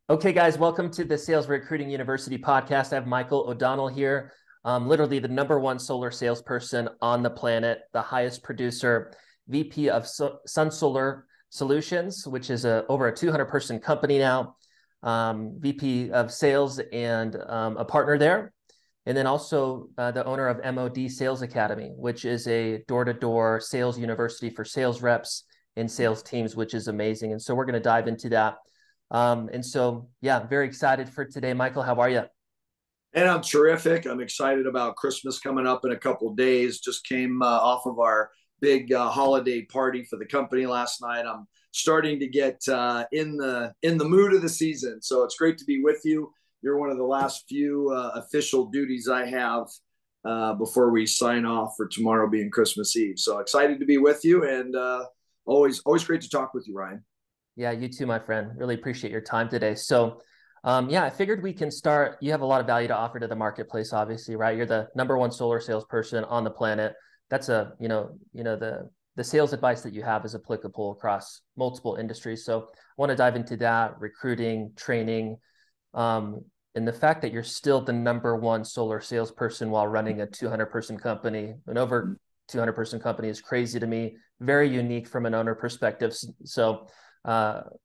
Okay, guys, welcome to the Sales Recruiting University podcast. I have Michael O'Donnell here, literally the number one solar salesperson on the planet, the highest producer, VP of Sun Solar Solutions, which is over a 200-person company now, VP of Sales and a partner there. And then also the owner of MOD Sales Academy, which is a door-to-door sales university for sales reps and sales teams, which is amazing. And so we're going to dive into that. Yeah, very excited for today. Michael, how are you? And I'm terrific. I'm excited about Christmas coming up in a couple of days. Just came off of our big holiday party for the company last night. I'm starting to get in the mood of the season. So it's great to be with you. You're one of the last few official duties I have before we sign off for tomorrow being Christmas Eve. So excited to be with you, and always great to talk with you, Ryan. Yeah, you too, my friend. Really appreciate your time today. Yeah, I figured we can start. You have a lot of value to offer to the marketplace, obviously, right? You're the number one solar salesperson on the planet. That's the sales advice that you have is applicable across multiple industries. So I want to dive into that, recruiting, training, and the fact that you're still the number one solar salesperson while running a 200-person company. An over 200-person company is crazy to me. Very unique from an owner perspective.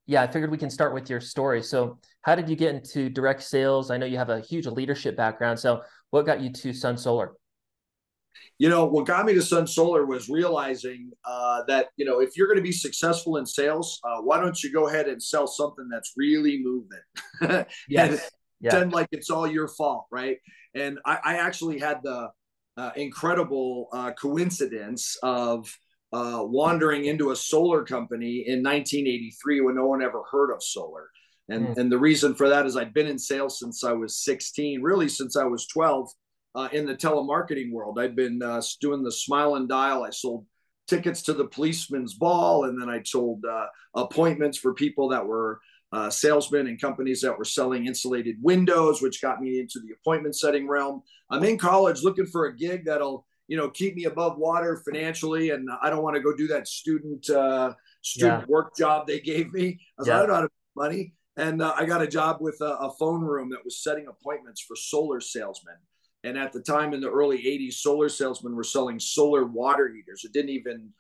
Yeah, I figured we can start with your story. So how did you get into direct sales? I know you have a huge leadership background. So what got you to Sun Solar? What got me to Sun Solar was realizing that, if you're going to be successful in sales, why don't you go ahead and sell something that's really moving and Yes. Yeah. pretend like it's all your fault, right? And I actually had the incredible coincidence of wandering into a solar company in 1983 when no one ever heard of solar. And the reason for that is I'd been in sales since I was 16, really since I was 12, in the telemarketing world. I'd been doing the smile and dial. I sold tickets to the policeman's ball, and then I sold appointments for people that were salesmen and companies that were selling insulated windows, which got me into the appointment setting realm. I'm in college looking for a gig that'll keep me above water financially, and I don't want to go do that student Yeah. work job they gave me. I was like, I Yeah. don't know how to make money, and I got a job with a phone room that was setting appointments for solar salesmen. And at the time in the early 80s, solar salesmen were selling solar water heaters. It didn't even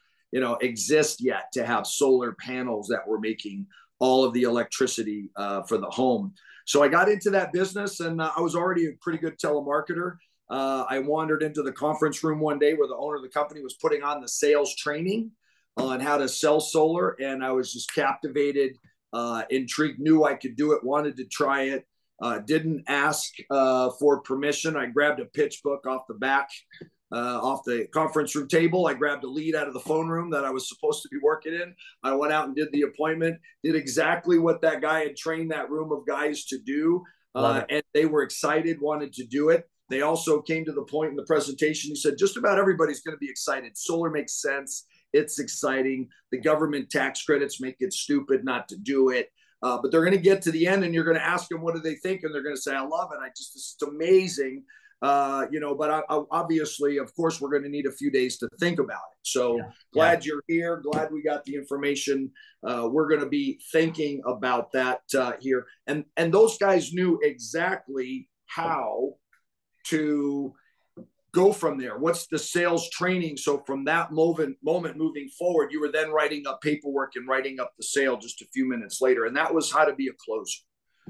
exist yet to have solar panels that were making all of the electricity for the home. So I got into that business, and I was already a pretty good telemarketer. I wandered into the conference room one day where the owner of the company was putting on the sales training on how to sell solar, and I was just captivated, intrigued, knew I could do it, wanted to try it. Didn't ask for permission. I grabbed a pitch book off the back, off the conference room table. I grabbed a lead out of the phone room that I was supposed to be working in. I went out and did the appointment, did exactly what that guy had trained that room of guys to do. Love it. And they were excited, wanted to do it. They also came to the point in the presentation. He said, just about everybody's going to be excited. Solar makes sense. It's exciting. The government tax credits make it stupid not to do it. But they're going to get to the end, and you're going to ask them, what do they think? And they're going to say, I love it. It's amazing. But obviously, of course, we're going to need a few days to think about it. So Yeah. Yeah. glad you're here. Glad we got the information. We're going to be thinking about that here. And those guys knew exactly how to go from there. What's the sales training? So from that moment moving forward, you were then writing up paperwork and writing up the sale just a few minutes later. And that was how to be a closer.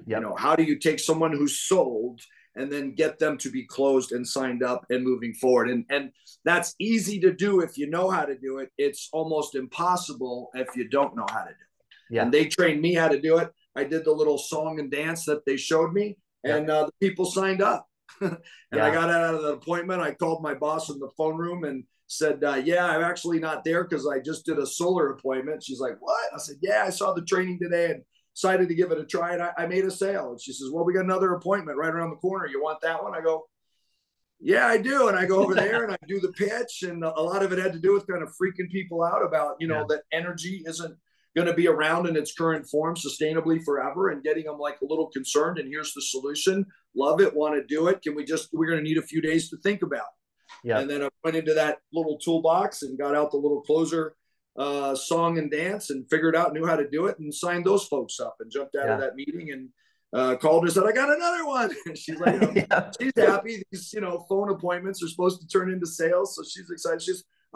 Yep. How do you take someone who's sold and then get them to be closed and signed up and moving forward? And that's easy to do if you know how to do it. It's almost impossible if you don't know how to do it. Yeah. And they trained me how to do it. I did the little song and dance that they showed me, and Yep. the people signed up. And I Yeah. got out of the appointment. I called my boss in the phone room and said, yeah, I'm actually not there because I just did a solar appointment. She's like, what? I said, yeah, I saw the training today and decided to give it a try. And I made a sale. And she says, well, we got another appointment right around the corner. You want that one? I go, yeah, I do. And I go over there and I do the pitch. And a lot of it had to do with kind of freaking people out about, Yeah. that energy isn't going to be around in its current form sustainably forever, and getting them like a little concerned. And here's the solution. Love it. Want to do it. We're going to need a few days to think about it. And Yep. then I went into that little toolbox and got out the little closer song and dance and figured out, knew how to do it, and signed those folks up and jumped out of Yeah. that meeting and called her and said, I got another one. She's like, Yeah. she's happy. These, phone appointments are supposed to turn into sales. So she's excited.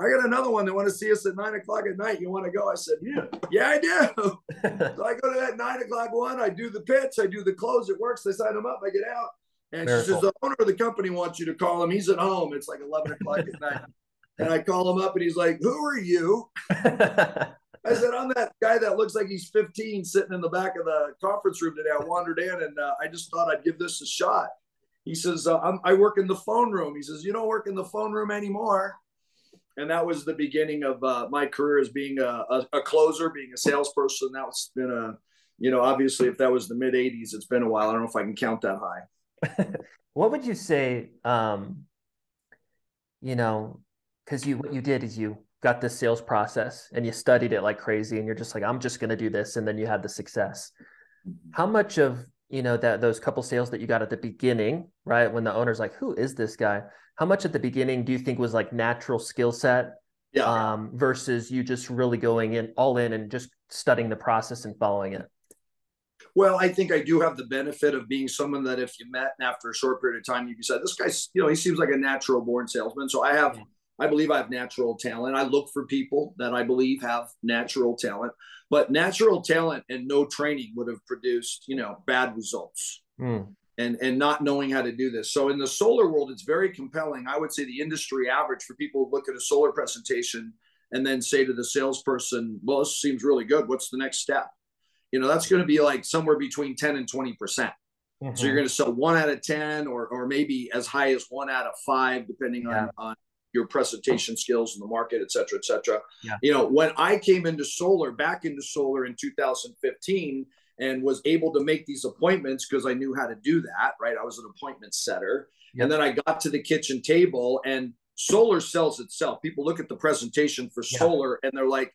I got another one. They want to see us at 9:00 at night. You want to go? I said, yeah, I do. So I go to that 9:00 one. I do the pitch. I do the close. It works. They sign them up. I get out. And Very she says, cool. the owner of the company wants you to call him. He's at home. It's like 11:00 at night. And I call him up and he's like, who are you? I said, I'm that guy that looks like he's 15 sitting in the back of the conference room today. I wandered in and I just thought I'd give this a shot. He says, I work in the phone room. He says, you don't work in the phone room anymore. And that was the beginning of my career as being a closer, being a salesperson. That's been obviously if that was the mid 80s, it's been a while. I don't know if I can count that high. What would you say, because what you did is you got this sales process and you studied it like crazy and you're just like, I'm just going to do this. And then you had the success. How much of, those couple sales that you got at the beginning, right? When the owner's like, who is this guy? How much at the beginning do you think was like natural skill set versus you just really going in all in and just studying the process and following it? Well, I think I do have the benefit of being someone that if you met and after a short period of time, you decide this guy's, he seems like a natural born salesman. So I believe I have natural talent. I look for people that I believe have natural talent, but natural talent and no training would have produced, bad results and not knowing how to do this. So in the solar world, it's very compelling. I would say the industry average for people who look at a solar presentation and then say to the salesperson, well, this seems really good. What's the next step? That's going to be like somewhere between 10 and 20%. Mm-hmm. So you're going to sell 1 out of 10 or maybe as high as 1 out of 5, depending on your presentation skills in the market, et cetera, et cetera. Yeah. When I came back into solar in 2015 and was able to make these appointments because I knew how to do that, right? I was an appointment setter. Yep. And then I got to the kitchen table and solar sells itself. People look at the presentation for solar and they're like,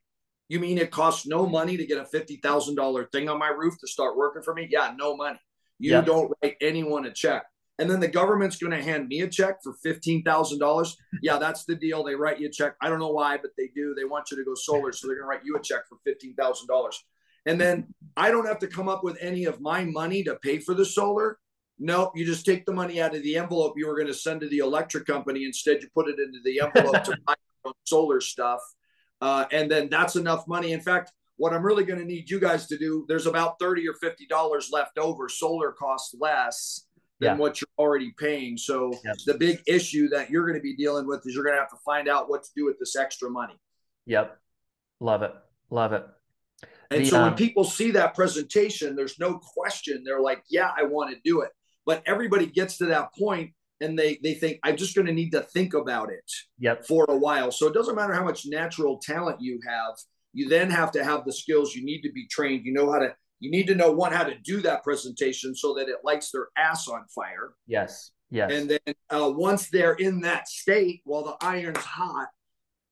you mean it costs no money to get a $50,000 thing on my roof to start working for me? Yeah, no money. You don't write anyone a check. And then the government's going to hand me a check for $15,000. Yeah, that's the deal. They write you a check. I don't know why, but they do. They want you to go solar, so they're going to write you a check for $15,000. And then I don't have to come up with any of my money to pay for the solar. No, you just take the money out of the envelope you were going to send to the electric company. Instead, you put it into the envelope to buy solar stuff. And then that's enough money. In fact, what I'm really going to need you guys to do, there's about $30 or $50 left over. Solar costs less than what you're already paying. So the big issue that you're going to be dealing with is you're going to have to find out what to do with this extra money. Yep. Love it. Love it. And so when people see that presentation, there's no question. They're like, yeah, I want to do it. But everybody gets to that point and they think, I'm just going to need to think about it for a while. So it doesn't matter how much natural talent you have. You then have to have the skills. You need to be trained. You need to know how to do that presentation so that it lights their ass on fire. Yes. Yes. And then once they're in that state, while the iron's hot,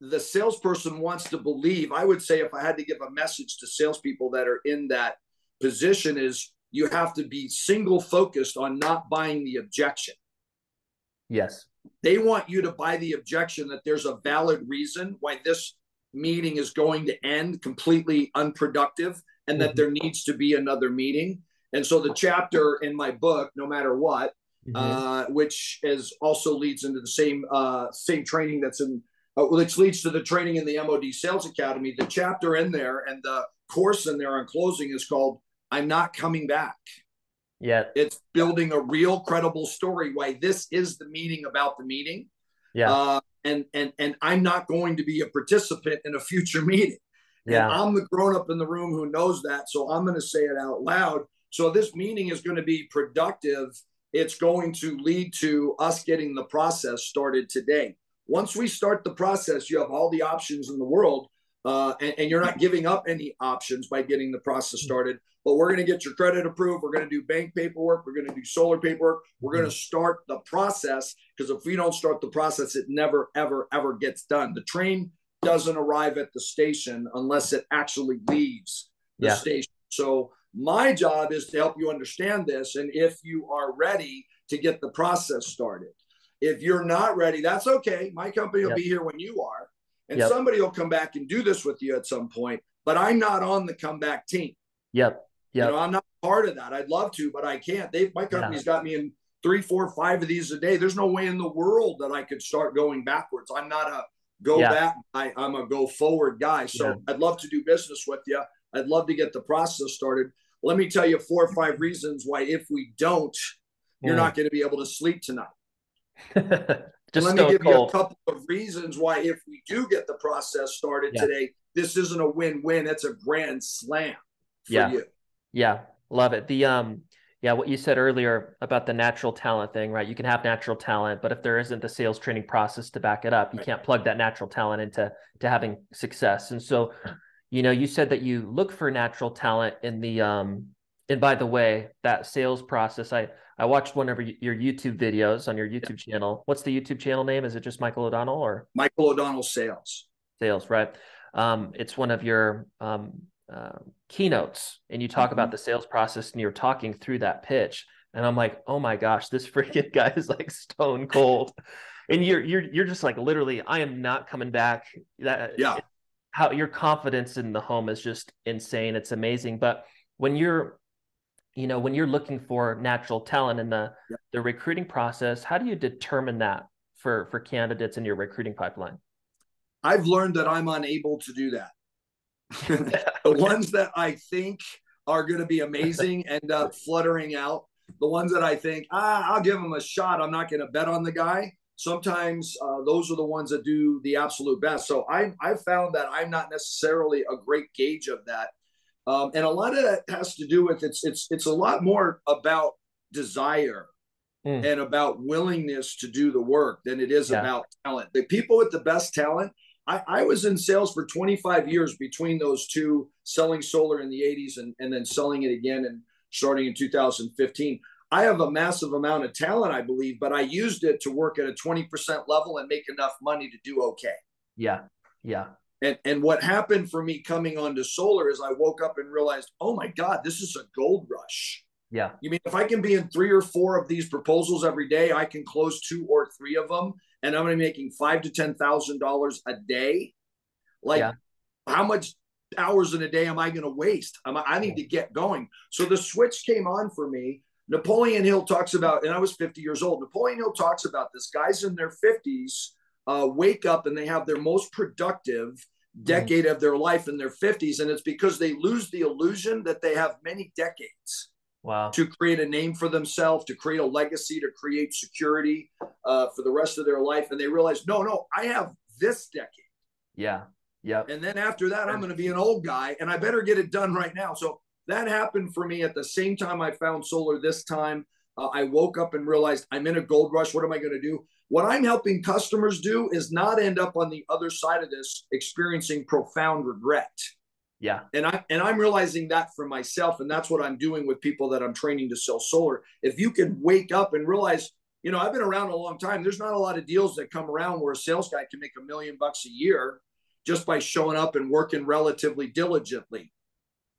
the salesperson wants to believe. I would say if I had to give a message to salespeople that are in that position is you have to be single focused on not buying the objection. Yes. They want you to buy the objection that there's a valid reason why this meeting is going to end completely unproductive and that there needs to be another meeting. And so the chapter in my book, No Matter What, which also leads into the same training that's in, which leads to the training in the MOD Sales Academy. The chapter in there and the course in there on closing is called I'm Not Coming Back. Yeah. It's building a real credible story why this is the meeting about the meeting. Yeah. And I'm not going to be a participant in a future meeting. Yeah. And I'm the grown up in the room who knows that. So I'm going to say it out loud. So this meeting is going to be productive. It's going to lead to us getting the process started today. Once we start the process, you have all the options in the world, and you're not giving up any options by getting the process started. But we're going to get your credit approved. We're going to do bank paperwork. We're going to do solar paperwork. We're going to start the process, because if we don't start the process, it never, ever, ever gets done. The train doesn't arrive at the station unless it actually leaves the station. So my job is to help you understand this. And if you are ready to get the process started, if you're not ready, that's okay. My company will be here when you are. And somebody will come back and do this with you at some point. But I'm not on the comeback team. Yep. Yep. I'm not part of that. I'd love to, but I can't. My Yeah. company's got me in 3, 4, 5 of these a day. There's no way in the world that I could start going backwards. I'm not a go Yeah. back guy. I'm a go forward guy. Yeah. So I'd love to do business with you. I'd love to get the process started. Let me tell you 4 or 5 reasons why if we don't, you're not going to be able to sleep tonight. And Just let me stone give you a cold. couple of reasons why if we do get the process started Yeah. today, this isn't a win-win. It's a grand slam for Yeah. you. Yeah. Love it. Yeah, what you said earlier about the natural talent thing, right? You can have natural talent, but if there isn't the sales training process to back it up, you can't plug that natural talent into having success. And so, you said that you look for natural talent in the and by the way, that sales process, I watched one of your YouTube videos on your YouTube channel. What's the YouTube channel name? Is it just Michael O'Donnell or Michael O'Donnell Sales? Sales, right? It's one of your keynotes, and you talk about the sales process, and you're talking through that pitch, and I'm like, oh my gosh, this freaking guy is like stone cold, and you're just like, literally, I am not coming back. How your confidence in the home is just insane. It's amazing. But when you're looking for natural talent in the recruiting process, how do you determine that for candidates in your recruiting pipeline? I've learned that I'm unable to do that. The ones that I think are going to be amazing end up fluttering out. The ones that I think, I'll give them a shot, I'm not going to bet on the guy. Sometimes those are the ones that do the absolute best. So I've found that I'm not necessarily a great gauge of that. And a lot of that has to do with it's a lot more about desire and about willingness to do the work than it is about talent. The people with the best talent, I was in sales for 25 years between those two, selling solar in the 80s and then selling it again and starting in 2015. I have a massive amount of talent, I believe, but I used it to work at a 20% level and make enough money to do okay. Yeah. Yeah. And what happened for me coming onto solar is I woke up and realized, oh my God, this is a gold rush. Yeah. You mean if I can be in 3 or 4 of these proposals every day, I can close 2 or 3 of them, and I'm going to be making $5,000 to $10,000 a day. Like, how much hours in a day am I going to waste? I need to get going. So the switch came on for me. Napoleon Hill talks about, and I was 50 years old. Napoleon Hill talks about this. Guys in their 50s wake up and they have their most productive decade of their life in their 50s, and it's because they lose the illusion that they have many decades. Wow. To create a name for themselves, to create a legacy, to create security for the rest of their life. And they realize, no, I have this decade. Yeah. Yeah. And then after that, I'm going to be an old guy and I better get it done right now. So that happened for me at the same time I found solar this time. I woke up and realized I'm in a gold rush. What am I going to do? What I'm helping customers do is not end up on the other side of this experiencing profound regret. Yeah. And I'm realizing that for myself. And that's what I'm doing with people that I'm training to sell solar. If you can wake up and realize, I've been around a long time. There's not a lot of deals that come around where a sales guy can make $1 million a year just by showing up and working relatively diligently.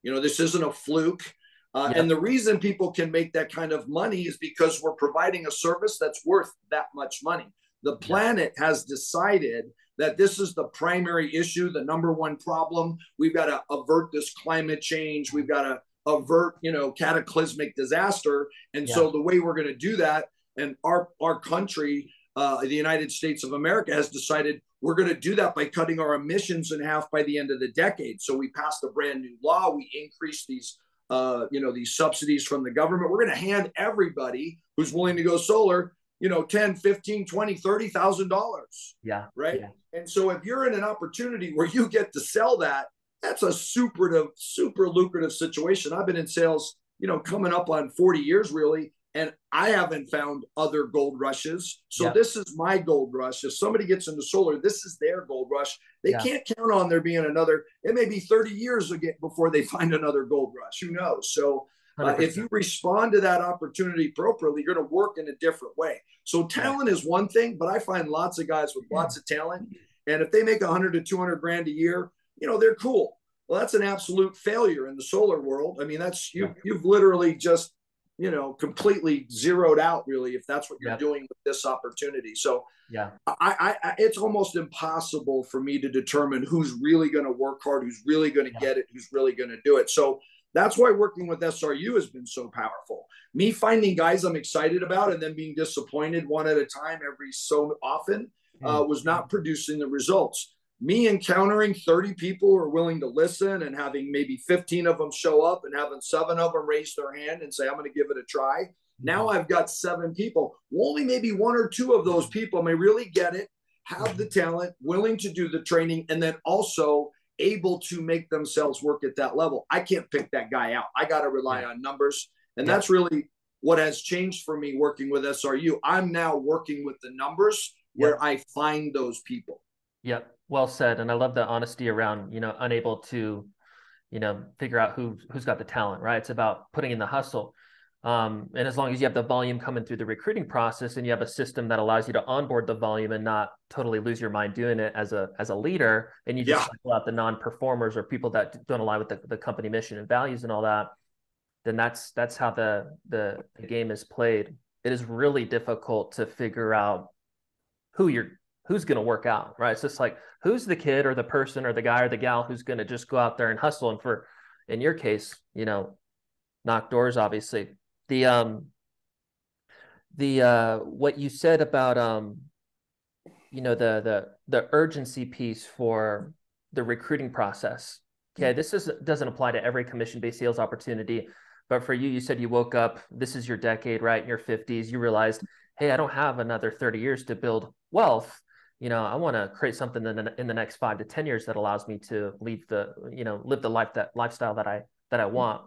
This isn't a fluke. And the reason people can make that kind of money is because we're providing a service that's worth that much money. The planet has decided that this is the primary issue, the number one problem. We've got to avert this climate change. We've got to avert, cataclysmic disaster. And so the way we're going to do that, and our country, the United States of America, has decided we're going to do that by cutting our emissions in half by the end of the decade. So we passed a brand new law. We increased these subsidies from the government. We're going to hand everybody who's willing to go solar, $10, $15, $20, $30,000. Yeah. Right. Yeah. And so if you're in an opportunity where you get to sell that, that's a super lucrative situation. I've been in sales, coming up on 40 years really, and I haven't found other gold rushes. So this is my gold rush. If somebody gets into solar, this is their gold rush. They can't count on there being another. It may be 30 years again before they find another gold rush. Who knows? So if you respond to that opportunity appropriately, you're going to work in a different way. So talent is one thing, but I find lots of guys with lots of talent. And if they make 100 to 200 grand a year, they're cool. Well, that's an absolute failure in the solar world. I mean, that's you've literally just, completely zeroed out really, if that's what you're doing with this opportunity. So I it's almost impossible for me to determine who's really going to work hard, who's really going to get it, who's really going to do it. So That's why working with SRU has been so powerful. Me finding guys I'm excited about and then being disappointed one at a time every so often was not producing the results. Me encountering 30 people who are willing to listen and having maybe 15 of them show up and having 7 of them raise their hand and say, I'm going to give it a try. Now I've got 7 people. Only maybe 1 or 2 of those people may really get it, have the talent, willing to do the training, and then also able to make themselves work at that level. I can't pick that guy out. I got to rely on numbers. And that's really what has changed for me working with SRU. I'm now working with the numbers where I find those people. Yep. Well said. And I love the honesty around, unable to, figure out who's got the talent, right? It's about putting in the hustle. And as long as you have the volume coming through the recruiting process and you have a system that allows you to onboard the volume and not totally lose your mind doing it as a leader, and you just cycle out the non-performers or people that don't align with the company mission and values and all that, then that's how the game is played. It is really difficult to figure out who's going to work out, right? It's just like, who's the kid or the person or the guy or the gal who's going to just go out there and hustle. And in your case, knock doors, obviously. The what you said about, the urgency piece for the recruiting process. Okay. This doesn't apply to every commission-based sales opportunity, but for you, you said you woke up, this is your decade, right? In your 50s, you realized, hey, I don't have another 30 years to build wealth. I want to create something in the next 5 to 10 years that allows me to live the lifestyle that I want.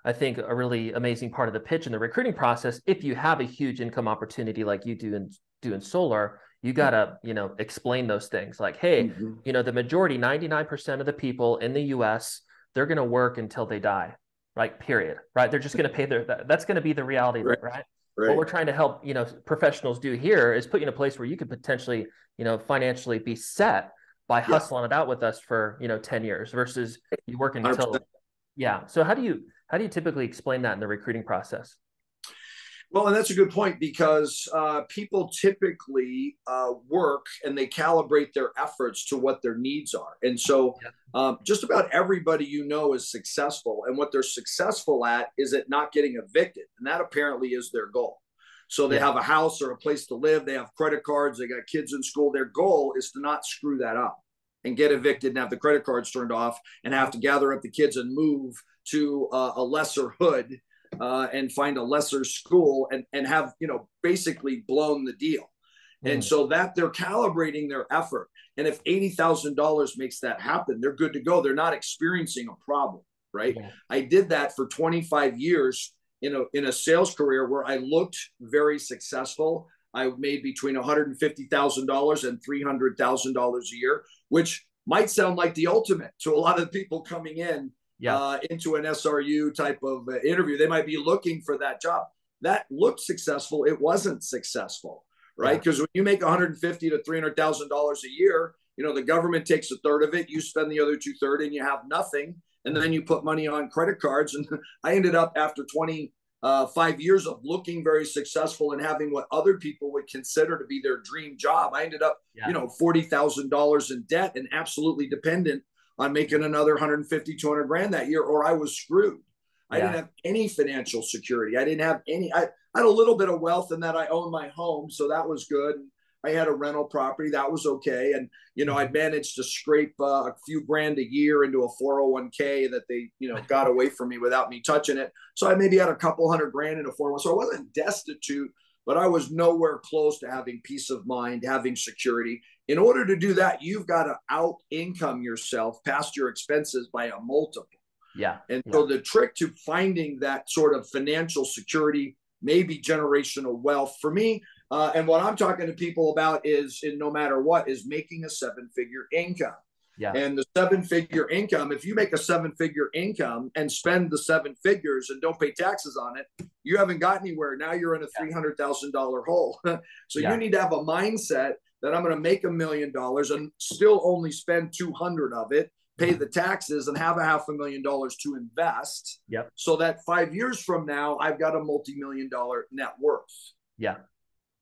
I think a really amazing part of the pitch in the recruiting process, if you have a huge income opportunity like you do in solar, you got to, explain those things like, hey, the majority, 99% of the people in the US, they're going to work until they die, right? Period. Right. They're just going to pay that's going to be the reality of it, right? What we're trying to help, professionals do here is put you in a place where you could potentially, financially be set by hustling it out with us for, 10 years versus you working until, 100%. So how do you typically explain that in the recruiting process? Well, and that's a good point because people typically work and they calibrate their efforts to what their needs are. And so just about everybody is successful. And what they're successful at is at not getting evicted. And that apparently is their goal. So they have a house or a place to live. They have credit cards. They got kids in school. Their goal is to not screw that up and get evicted and have the credit cards turned off and have to gather up the kids and move to a lesser hood and find a lesser school and have, basically blown the deal. And so that they're calibrating their effort. And if $80,000 makes that happen, they're good to go. They're not experiencing a problem, right? I did that for 25 years in a sales career where I looked very successful. I made between $150,000 and $300,000 a year, which might sound like the ultimate to a lot of people coming in into an SRU type of interview. They might be looking for that job. That looked successful. It wasn't successful, right? Because when you make $150,000 to $300,000 a year, the government takes a third of it. You spend the other 2/3 and you have nothing. And then you put money on credit cards. And I ended up after 25 years of looking very successful and having what other people would consider to be their dream job. I ended up, $40,000 in debt and absolutely dependent on making another 150, 200 grand that year, or I was screwed. I didn't have any financial security. I didn't have any, I had a little bit of wealth in that I owned my home. So that was good. I had a rental property that was okay. And, I'd managed to scrape a few grand a year into a 401k that they, got away from me without me touching it. So I maybe had a couple $100 grand in a 401k. So I wasn't destitute, but I was nowhere close to having peace of mind, having security. In order to do that, you've got to out income yourself past your expenses by a multiple. So the trick to finding that sort of financial security, maybe generational wealth for me, and what I'm talking to people about is, no matter what, is making a 7-figure income. And the 7-figure income, if you make a 7-figure income and spend the 7 figures and don't pay taxes on it, you haven't got anywhere. Now you're in a $300,000 hole. So you need to have a mindset that I'm going to make $1 million and still only spend 200 of it, pay the taxes, and have $500,000 to invest. So that 5 years from now, I've got a multi-million-dollar net worth.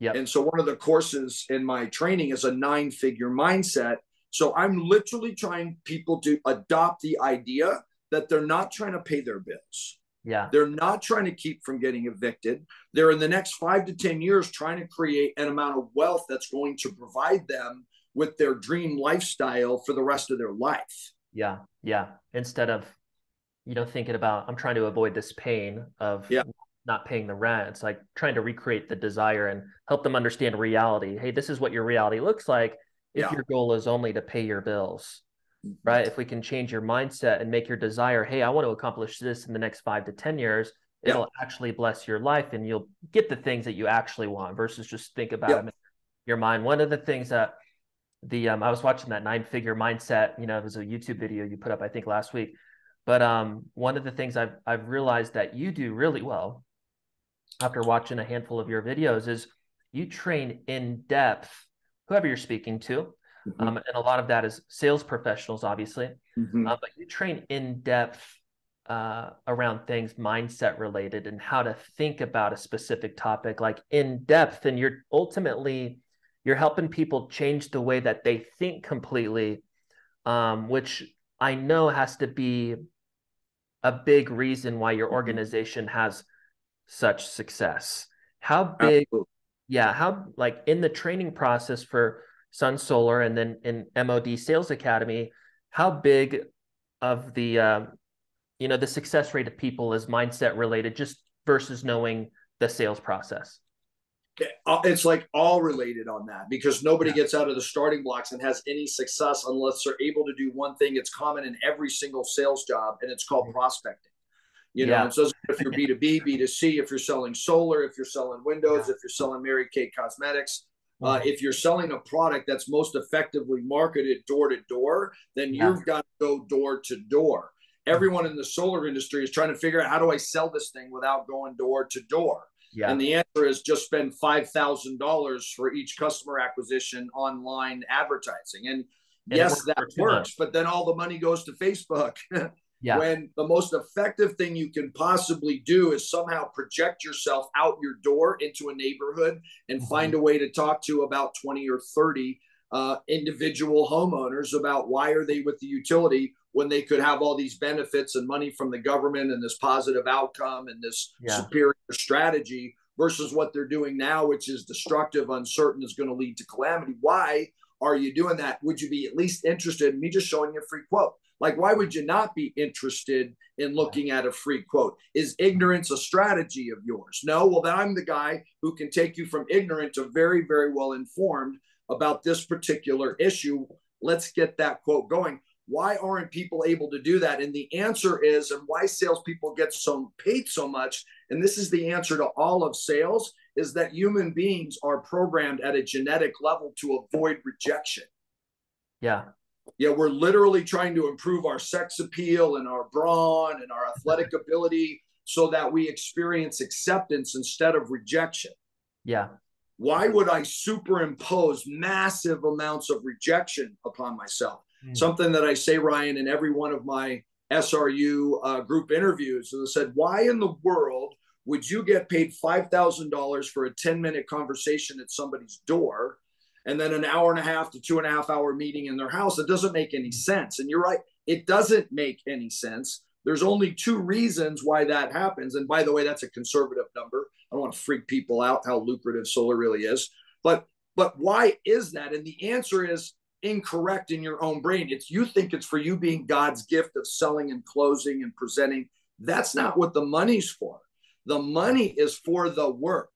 And so one of the courses in my training is a 9-figure mindset. So I'm literally trying people to adopt the idea that they're not trying to pay their bills. Yeah. They're not trying to keep from getting evicted. They're in the next 5 to 10 years trying to create an amount of wealth that's going to provide them with their dream lifestyle for the rest of their life. Yeah. Yeah. Instead of, thinking about, I'm trying to avoid this pain of not paying the rent. It's like trying to recreate the desire and help them understand reality. Hey, this is what your reality looks like if your goal is only to pay your bills, right? If we can change your mindset and make your desire, hey, I want to accomplish this in the next 5 to 10 years, it'll actually bless your life and you'll get the things that you actually want versus just think about them in your mind. One of the things that I was watching that 9-figure mindset, it was a YouTube video you put up, I think last week. But one of the things I've realized that you do really well after watching a handful of your videos is you train in depth, whoever you're speaking to. And a lot of that is sales professionals, obviously. But you train in depth around things mindset related and how to think about a specific topic, like in depth. And you're helping people change the way that they think completely, which I know has to be a big reason why your organization has such success. How big, how like in the training process for Sun Solar and then in MOD Sales Academy, how big of the, the success rate of people is mindset related just versus knowing the sales process? It's like all related on that because nobody gets out of the starting blocks and has any success unless they're able to do one thing. It's common in every single sales job, and it's called prospecting. And so if you're B2B, B2C, if you're selling solar, if you're selling windows, if you're selling Mary Kay Cosmetics, if you're selling a product that's most effectively marketed door to door, then you've got to go door to door. Everyone in the solar industry is trying to figure out, how do I sell this thing without going door to door? And the answer is just spend $5,000 for each customer acquisition online advertising. And yes, that works, but then all the money goes to Facebook. When the most effective thing you can possibly do is somehow project yourself out your door into a neighborhood and find a way to talk to about 20 or 30 individual homeowners about why are they with the utility when they could have all these benefits and money from the government and this positive outcome and this superior strategy versus what they're doing now, which is destructive, uncertain, is going to lead to calamity. Why are you doing that? Would you be at least interested in me just showing you a free quote? Like, why would you not be interested in looking at a free quote? Is ignorance a strategy of yours? No. Well, then I'm the guy who can take you from ignorant to very, very well informed about this particular issue. Let's get that quote going. Why aren't people able to do that? And the answer is, and why salespeople get paid so much, and this is the answer to all of sales, is that human beings are programmed at a genetic level to avoid rejection. We're literally trying to improve our sex appeal and our brawn and our athletic ability so that we experience acceptance instead of rejection. Why would I superimpose massive amounts of rejection upon myself? Something that I say, Ryan, in every one of my SRU group interviews, is I said, why in the world would you get paid $5,000 for a 10-minute conversation at somebody's door and then an hour and a half to 2.5 hour meeting in their house? It doesn't make any sense. And you're right, it doesn't make any sense. There's only 2 reasons why that happens. And by the way, that's a conservative number. I don't want to freak people out how lucrative solar really is. But why is that? And the answer is incorrect in your own brain. You think it's for you being God's gift of selling and closing and presenting. That's not what the money's for. The money is for the work.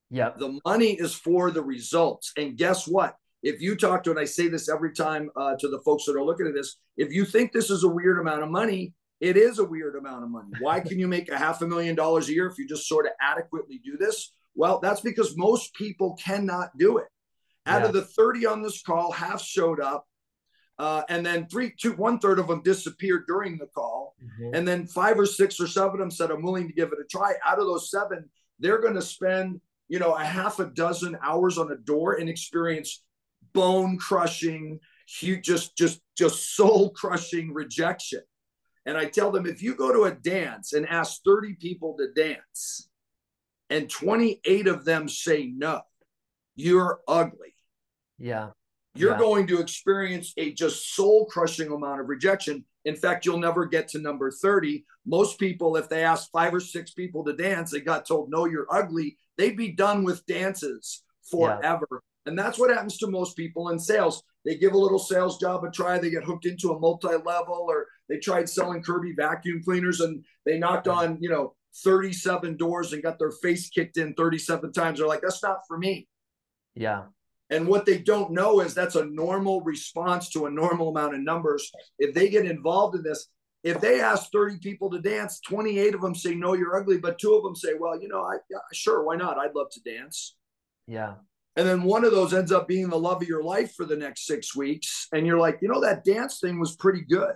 The money is for the results. And guess what? If you talk to, and I say this every time to the folks that are looking at this, if you think this is a weird amount of money, it is a weird amount of money. Why can you make $500,000 a year if you just sort of adequately do this? Well, that's because most people cannot do it. Out of the 30 on this call, half showed up, and then 1/3 of them disappeared during the call. And then 5 or 6 or 7 of them said, I'm willing to give it a try. Out of those 7, they're going to spend, a half a dozen hours on a door and experience bone crushing, just soul crushing rejection. And I tell them, if you go to a dance and ask 30 people to dance and 28 of them say no, you're ugly. You're going to experience a just soul crushing amount of rejection. In fact, you'll never get to number 30. Most people, if they ask 5 or 6 people to dance, they got told, no, you're ugly, they'd be done with dances Yeah. forever. And that's what happens to most people in sales. They give a little sales job a try, they get hooked into a multi-level, or they tried selling Kirby vacuum cleaners and they knocked on, 37 doors and got their face kicked in 37 times. They're like, that's not for me. Yeah. And what they don't know is that's a normal response to a normal amount of numbers. If they get involved in this, if they ask 30 people to dance, 28 of them say, no, you're ugly. But 2 of them say, well, yeah, sure, why not? I'd love to dance. Yeah. And then one of those ends up being the love of your life for the next 6 weeks. And you're like, that dance thing was pretty good.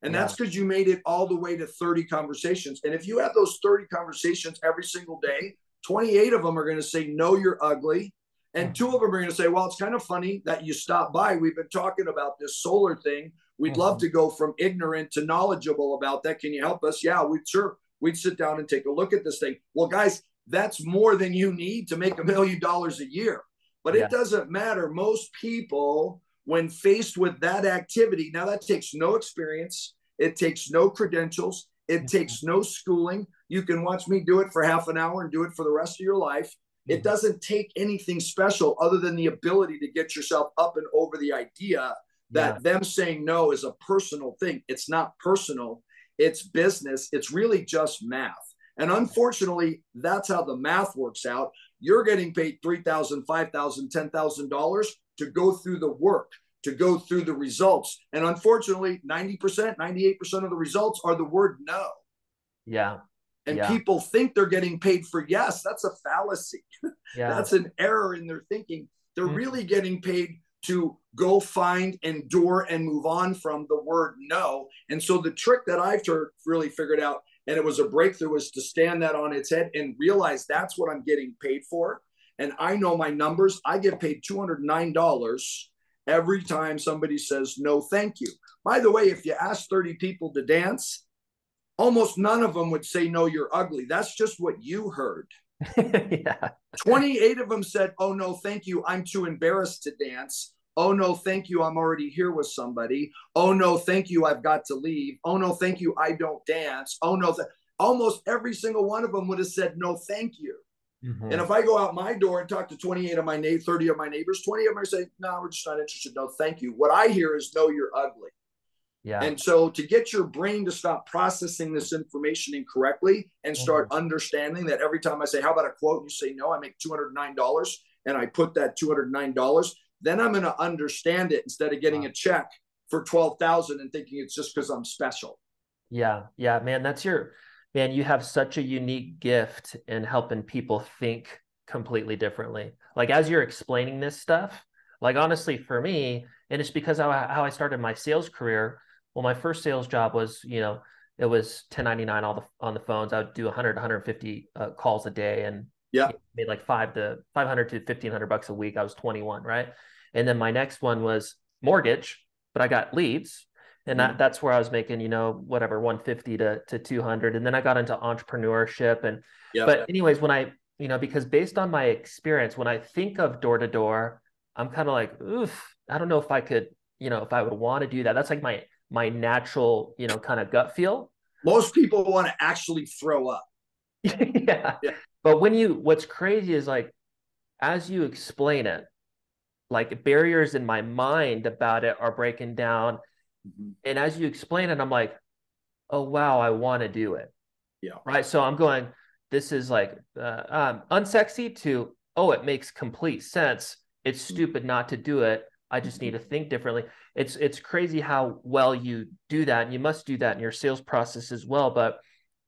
And that's because you made it all the way to 30 conversations. And if you have those 30 conversations every single day, 28 of them are going to say, no, you're ugly. And 2 of them are going to say, well, it's kind of funny that you stopped by. We've been talking about this solar thing. We'd love to go from ignorant to knowledgeable about that. Can you help us? Yeah, we'd sit down and take a look at this thing. Well, guys, that's more than you need to make $1 million a year. But it doesn't matter. Most people, when faced with that activity, now that takes no experience. It takes no credentials. It takes no schooling. You can watch me do it for half an hour and do it for the rest of your life. It doesn't take anything special other than the ability to get yourself up and over the idea that them saying no is a personal thing. It's not personal. It's business. It's really just math. And unfortunately, that's how the math works out. You're getting paid $3,000, $5,000, $10,000 to go through the work, to go through the results. And unfortunately, 90%, 98% of the results are the word no. Yeah. And people think they're getting paid for yes. That's a fallacy. That's an error in their thinking. They're really getting paid to go find, endure, and move on from the word no. And so the trick that I've really figured out, and it was a breakthrough, was to stand that on its head and realize that's what I'm getting paid for. And I know my numbers. I get paid $209 every time somebody says no, thank you. By the way, if you ask 30 people to dance, almost none of them would say, no, you're ugly. That's just what you heard. 28 of them said, oh, no, thank you, I'm too embarrassed to dance. Oh, no, thank you, I'm already here with somebody. Oh, no, thank you, I've got to leave. Oh, no, thank you, I don't dance. Oh, no. Almost every single one of them would have said, no, thank you. And if I go out my door and talk to 28 of my 30 of my neighbors, 20 of them are saying, no, we're just not interested. No, thank you. What I hear is, no, you're ugly. And so to get your brain to stop processing this information incorrectly and start understanding that every time I say, how about a quote? And you say, no, I make $209 and I put that $209, then I'm going to understand it instead of getting a check for $12,000 and thinking it's just because I'm special. Yeah. Man, man, you have such a unique gift in helping people think completely differently. Like as you're explaining this stuff, like honestly for me, and it's because how I started my sales career. Well, my first sales job was, it was 1099 on the phones. I would do 100, 150 calls a day and made like $500 to $1,500 a week. I was 21, right? And then my next one was mortgage, but I got leads. And that's where I was making, whatever, 150 to 200. And then I got into entrepreneurship. And, but anyways, because based on my experience, when I think of door to door, I'm kind of like, oof, I don't know if I could, if I would want to do that. That's like my natural, kind of gut feel. Most people want to actually throw up. But what's crazy is like, as you explain it, like barriers in my mind about it are breaking down. And as you explain it, I'm like, oh, wow, I want to do it. Right. So I'm going, this is like unsexy to, oh, it makes complete sense. It's stupid not to do it. I just need to think differently. It's crazy how well you do that. And you must do that in your sales process as well. But,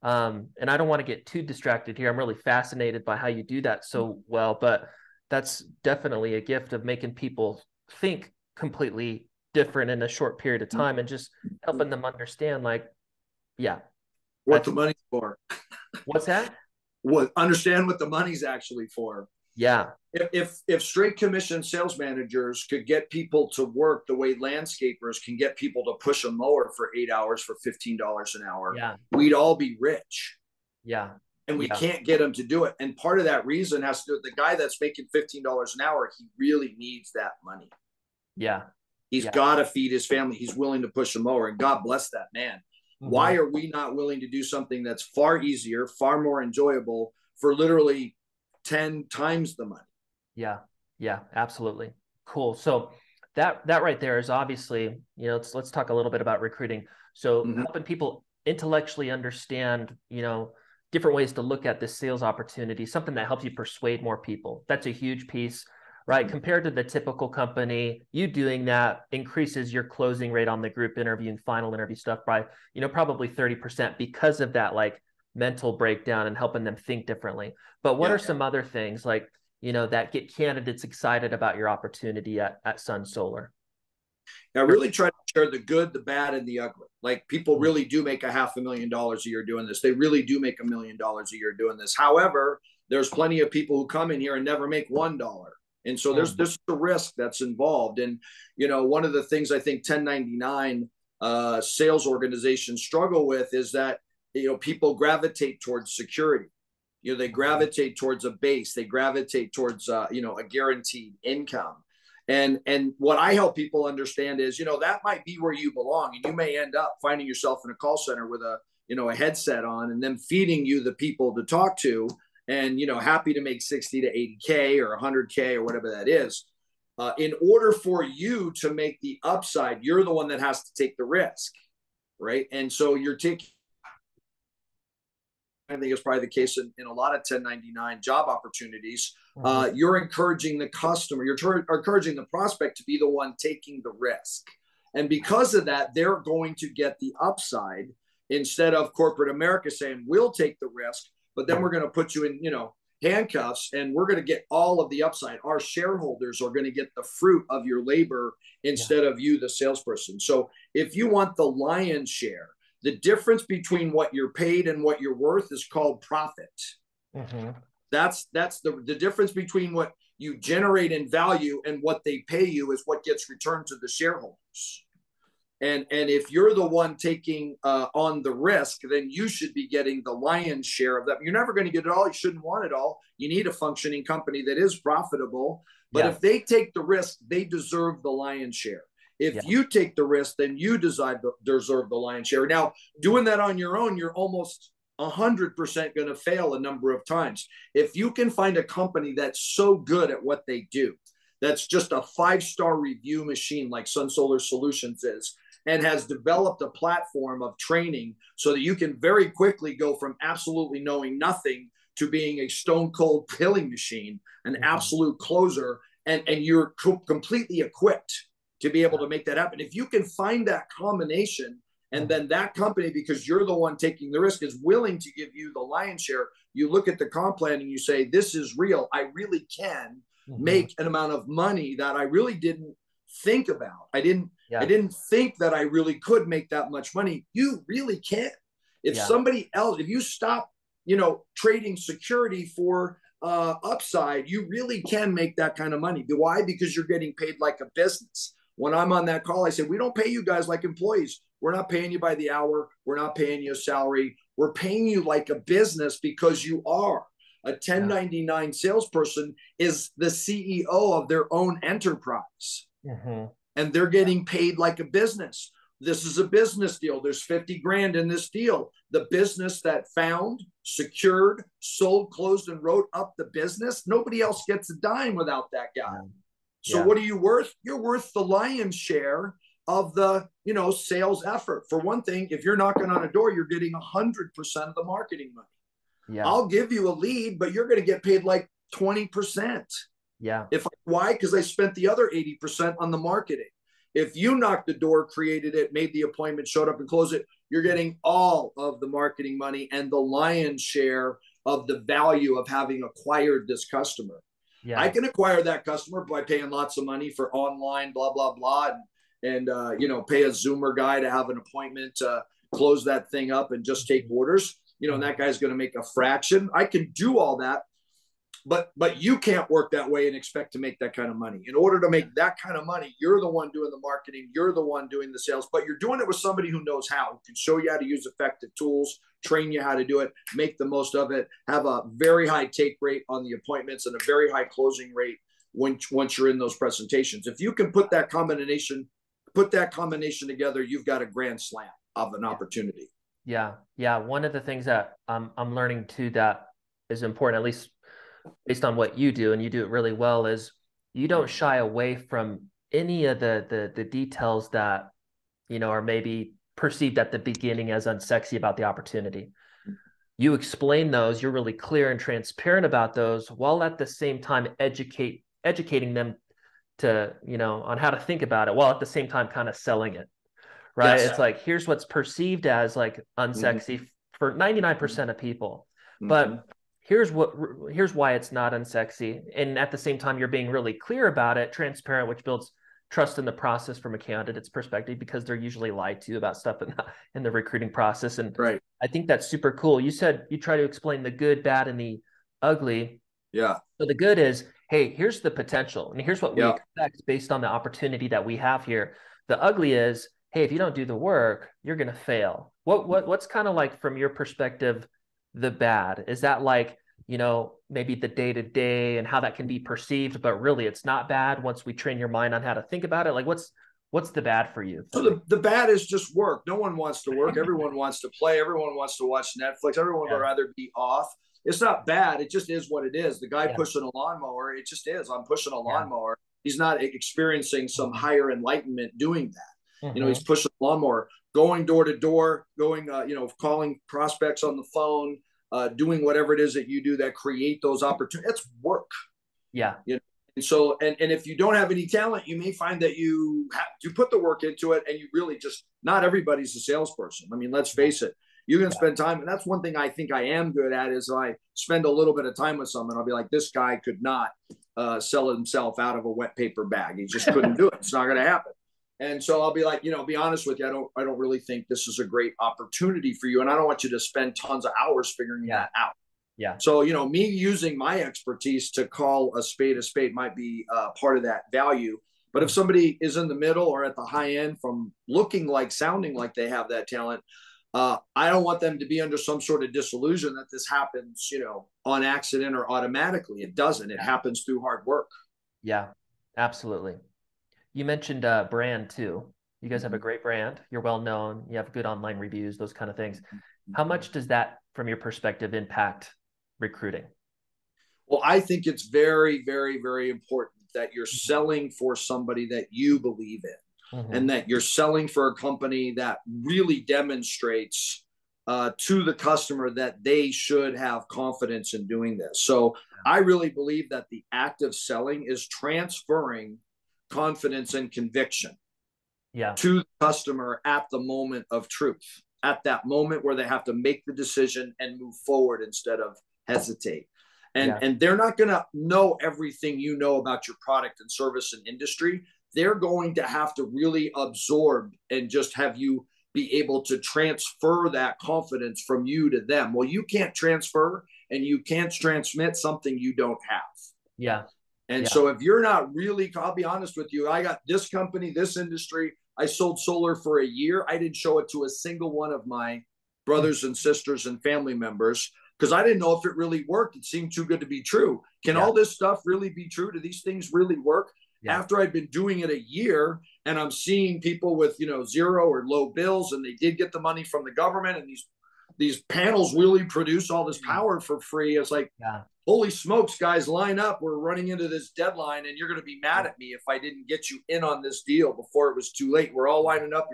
and I don't want to get too distracted here. I'm really fascinated by how you do that so well, but that's definitely a gift of making people think completely different in a short period of time and just helping them understand what the money's for. What's that? Understand what the money's actually for. If straight commission sales managers could get people to work the way landscapers can get people to push a mower for 8 hours for $15 an hour, we'd all be rich. And we can't get them to do it. And part of that reason has to do with the guy that's making $15 an hour. He really needs that money. He's Yeah. got to feed his family. He's willing to push a mower, and God bless that man. Why are we not willing to do something that's far easier, far more enjoyable for literally 10 times the money? Yeah. Yeah, absolutely. Cool. So that right there is obviously, let's talk a little bit about recruiting. So helping people intellectually understand, different ways to look at this sales opportunity, something that helps you persuade more people. That's a huge piece, right? Compared to the typical company, you doing that increases your closing rate on the group interview and final interview stuff by, probably 30% because of that like mental breakdown and helping them think differently. But what are some other things like, that get candidates excited about your opportunity at Sun Solar? I really try to share the good, the bad, and the ugly. Like, people really do make $500,000 a year doing this. They really do make $1 million a year doing this. However, there's plenty of people who come in here and never make $1. And so there's the risk that's involved. And, one of the things I think 1099 sales organizations struggle with is that, people gravitate towards security. They gravitate towards a base. They gravitate towards, a guaranteed income. And what I help people understand is, that might be where you belong, and you may end up finding yourself in a call center with a headset on, and them feeding you the people to talk to, and happy to make 60 to 80K or 100K or whatever that is. In order for you to make the upside, you're the one that has to take the risk, right? And so you're taking. I think it's probably the case in a lot of 1099 job opportunities. You're encouraging the customer, you're encouraging the prospect to be the one taking the risk. And because of that, they're going to get the upside instead of corporate America saying, we'll take the risk, but then we're going to put you in, handcuffs, and we're going to get all of the upside. Our shareholders are going to get the fruit of your labor instead of you, the salesperson. So if you want the lion's share, the difference between what you're paid and what you're worth is called profit. That's the difference between what you generate in value and what they pay you is what gets returned to the shareholders. And if you're the one taking on the risk, then you should be getting the lion's share of that. You're never going to get it all. You shouldn't want it all. You need a functioning company that is profitable. But if they take the risk, they deserve the lion's share. If you take the risk, then you deserve the lion's share. Now, doing that on your own, you're almost 100% going to fail a number of times. If you can find a company that's so good at what they do, that's just a 5-star review machine like Sun Solar Solutions is, and has developed a platform of training so that you can very quickly go from absolutely knowing nothing to being a stone cold killing machine, an absolute closer, and you're completely equipped to be able to make that happen. If you can find that combination, and then that company, because you're the one taking the risk, is willing to give you the lion's share, you look at the comp plan and you say, this is real. I really can make an amount of money that I really didn't think about. I didn't think that I really could make that much money. You really can. If somebody else, if you stop, trading security for upside, you really can make that kind of money. Why? Because you're getting paid like a business. When I'm on that call, I say, we don't pay you guys like employees. We're not paying you by the hour. We're not paying you a salary. We're paying you like a business because you are. A 1099 salesperson is the CEO of their own enterprise. And they're getting paid like a business. This is a business deal. There's 50 grand in this deal. The business that found, secured, sold, closed, and wrote up the business, nobody else gets a dime without that guy. So what are you worth? You're worth the lion's share of the, sales effort. For one thing, if you're knocking on a door, you're getting 100% of the marketing money. I'll give you a lead, but you're going to get paid like 20%. Why? Because I spent the other 80% on the marketing. If you knocked the door, created it, made the appointment, showed up and closed it, you're getting all of the marketing money and the lion's share of the value of having acquired this customer. I can acquire that customer by paying lots of money for online, blah, blah, blah, and pay a Zoomer guy to have an appointment to close that thing up and just take orders. And that guy's going to make a fraction. I can do all that, but you can't work that way and expect to make that kind of money. In order to make that kind of money, you're the one doing the marketing, you're the one doing the sales, but you're doing it with somebody who knows how, who can show you how to use effective tools, train you how to do it, make the most of it, have a very high take rate on the appointments and a very high closing rate once you're in those presentations. If you can put that combination put that combination together, you've got a grand slam of an opportunity. Yeah. Yeah. One of the things that I'm learning too that is important, at least based on what you do, and you do it really well, is you don't shy away from any of the details that, you know, are maybe perceived at the beginning as unsexy about the opportunity. You explain those, you're really clear and transparent about those, while at the same time educating them to, you know, on how to think about it, while at the same time kind of selling it, right? Yes. It's like, here's what's perceived as like unsexy for 99% of people, but here's why it's not unsexy. And at the same time, you're being really clear about it, transparent, which builds trust in the process from a candidate's perspective, because they're usually lied to about stuff in the recruiting process. And right. I think that's super cool. You said you try to explain the good, bad, and the ugly. Yeah. So the good is, hey, here's the potential, and here's what we expect based on the opportunity that we have here. The ugly is, hey, if you don't do the work, you're going to fail. What's kind of like, from your perspective, the bad? Is that like, you know, maybe the day-to-day and how that can be perceived, but really it's not bad once we train your mind on how to think about it? Like, what's the bad for you? So the bad is just work. No one wants to work. Everyone wants to play. Everyone wants to watch Netflix. Everyone would rather be off. It's not bad. It just is what it is. The guy pushing a lawnmower, it just is. I'm pushing a lawnmower. He's not experiencing some higher enlightenment doing that. You know, he's pushing a lawnmower, going door to door, going, you know, calling prospects on the phone, doing whatever it is that you do that create those opportunities. It's work. Yeah. You know? And so, and if you don't have any talent, you may find that you have to put the work into it, and you really just, not everybody's a salesperson. I mean, let's face it. You can spend time, and that's one thing I think I am good at, is I spend a little bit of time with someone. I'll be like, this guy could not sell himself out of a wet paper bag. He just couldn't do it. It's not going to happen. And so I'll be like, you know, be honest with you. I don't really think this is a great opportunity for you. And I don't want you to spend tons of hours figuring that out. Yeah. So, you know, me using my expertise to call a spade might be part of that value. But if somebody is in the middle or at the high end, from looking like, sounding like they have that talent, I don't want them to be under some sort of disillusion that this happens, you know, on accident or automatically. It doesn't. It happens through hard work. Yeah, absolutely. You mentioned brand too. You guys have a great brand. You're well known. You have good online reviews, those kind of things. How much does that, from your perspective, impact recruiting? Well, I think it's very, very, very important that you're selling for somebody that you believe in. And that you're selling for a company that really demonstrates to the customer that they should have confidence in doing this. So I really believe that the act of selling is transferring confidence and conviction to the customer at the moment of truth, at that moment where they have to make the decision and move forward instead of hesitate. And they're not going to know everything you know about your product and service and industry. They're going to have to really absorb and just have you be able to transfer that confidence from you to them. Well, you can't transfer and you can't transmit something you don't have. Yeah. And so if you're not really, I'll be honest with you, I got this company, this industry, I sold solar for a year. I didn't show it to a single one of my brothers and sisters and family members because I didn't know if it really worked. It seemed too good to be true. Can all this stuff really be true? Do these things really work? After I'd been doing it a year and I'm seeing people with, you know, zero or low bills, and they did get the money from the government, and these panels really produce all this power for free. It's like, holy smokes, guys, line up. We're running into this deadline, and you're going to be mad at me if I didn't get you in on this deal before it was too late. We're all lining up.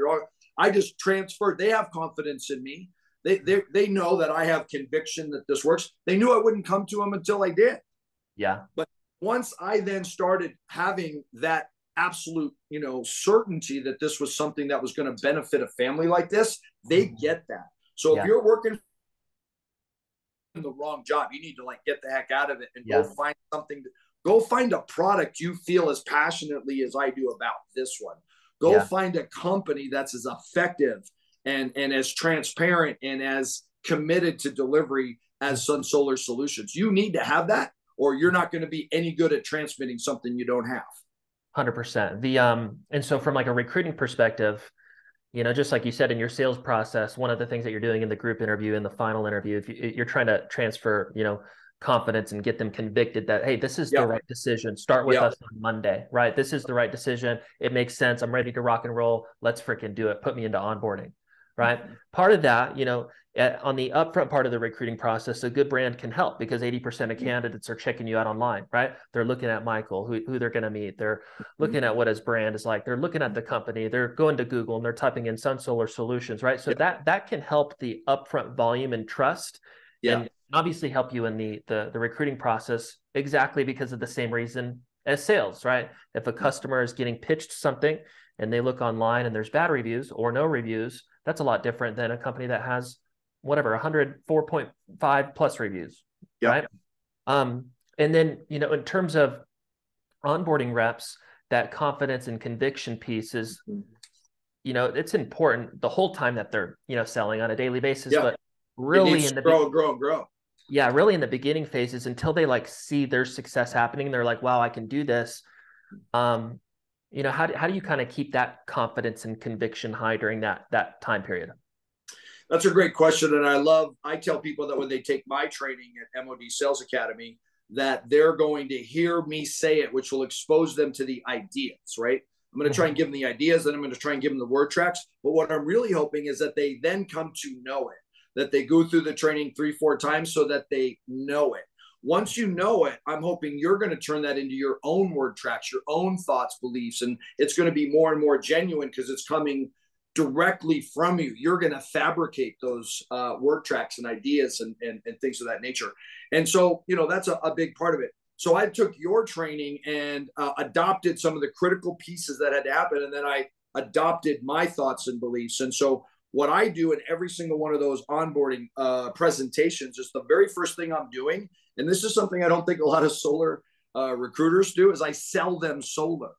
I just transferred. They have confidence in me. They know that I have conviction that this works. They knew I wouldn't come to them until I did. Yeah. But once I then started having that absolute, you know, certainty that this was something that was going to benefit a family like this, they get that. So if you're working in the wrong job, you need to like get the heck out of it and go find something. Go find a product you feel as passionately as I do about this one. Go find a company that's as effective and as transparent and as committed to delivery as Sun Solar Solutions. You need to have that, or you're not going to be any good at transmitting something you don't have. 100%. And so from like a recruiting perspective, you know, just like you said in your sales process, one of the things that you're doing in the group interview, in the final interview, if you're trying to transfer, you know, confidence and get them convicted that, hey, this is the Yeah. right decision. Start with Yeah. us on Monday, right? This is the right decision. It makes sense. I'm ready to rock and roll. Let's freaking do it. Put me into onboarding, right? Part of that, on the upfront part of the recruiting process, a good brand can help because 80% of candidates are checking you out online, right? They're looking at Michael, who they're going to meet. They're looking at what his brand is like. They're looking at the company. They're going to Google and they're typing in Sun Solar Solutions, right? So that can help the upfront volume and trust, and obviously help you in the recruiting process, exactly because of the same reason as sales, right? If a customer is getting pitched something and they look online and there's bad reviews or no reviews, that's a lot different than a company that has whatever 104.5 plus reviews, right? And then in terms of onboarding reps, that confidence and conviction piece is it's important the whole time that they're selling on a daily basis, but really in the grow. Yeah, really in the beginning phases, until they like see their success happening, they're like, wow, I can do this. How do you kind of keep that confidence and conviction high during that time period? That's a great question. And I tell people that when they take my training at MOD Sales Academy, that they're going to hear me say it, which will expose them to the ideas, right? I'm going to try and give them the ideas, and I'm going to try and give them the word tracks. But what I'm really hoping is that they then come to know it, that they go through the training 3-4 times so that they know it. Once you know it, I'm hoping you're going to turn that into your own word tracks, your own thoughts, beliefs, and it's going to be more and more genuine because it's coming directly from you. You're going to fabricate those word tracks and ideas and things of that nature. And so, that's a big part of it. So I took your training and adopted some of the critical pieces that had to happen. And then I adopted my thoughts and beliefs. And so what I do in every single one of those onboarding presentations is the very first thing I'm doing. And this is something I don't think a lot of solar recruiters do, is I sell them solar.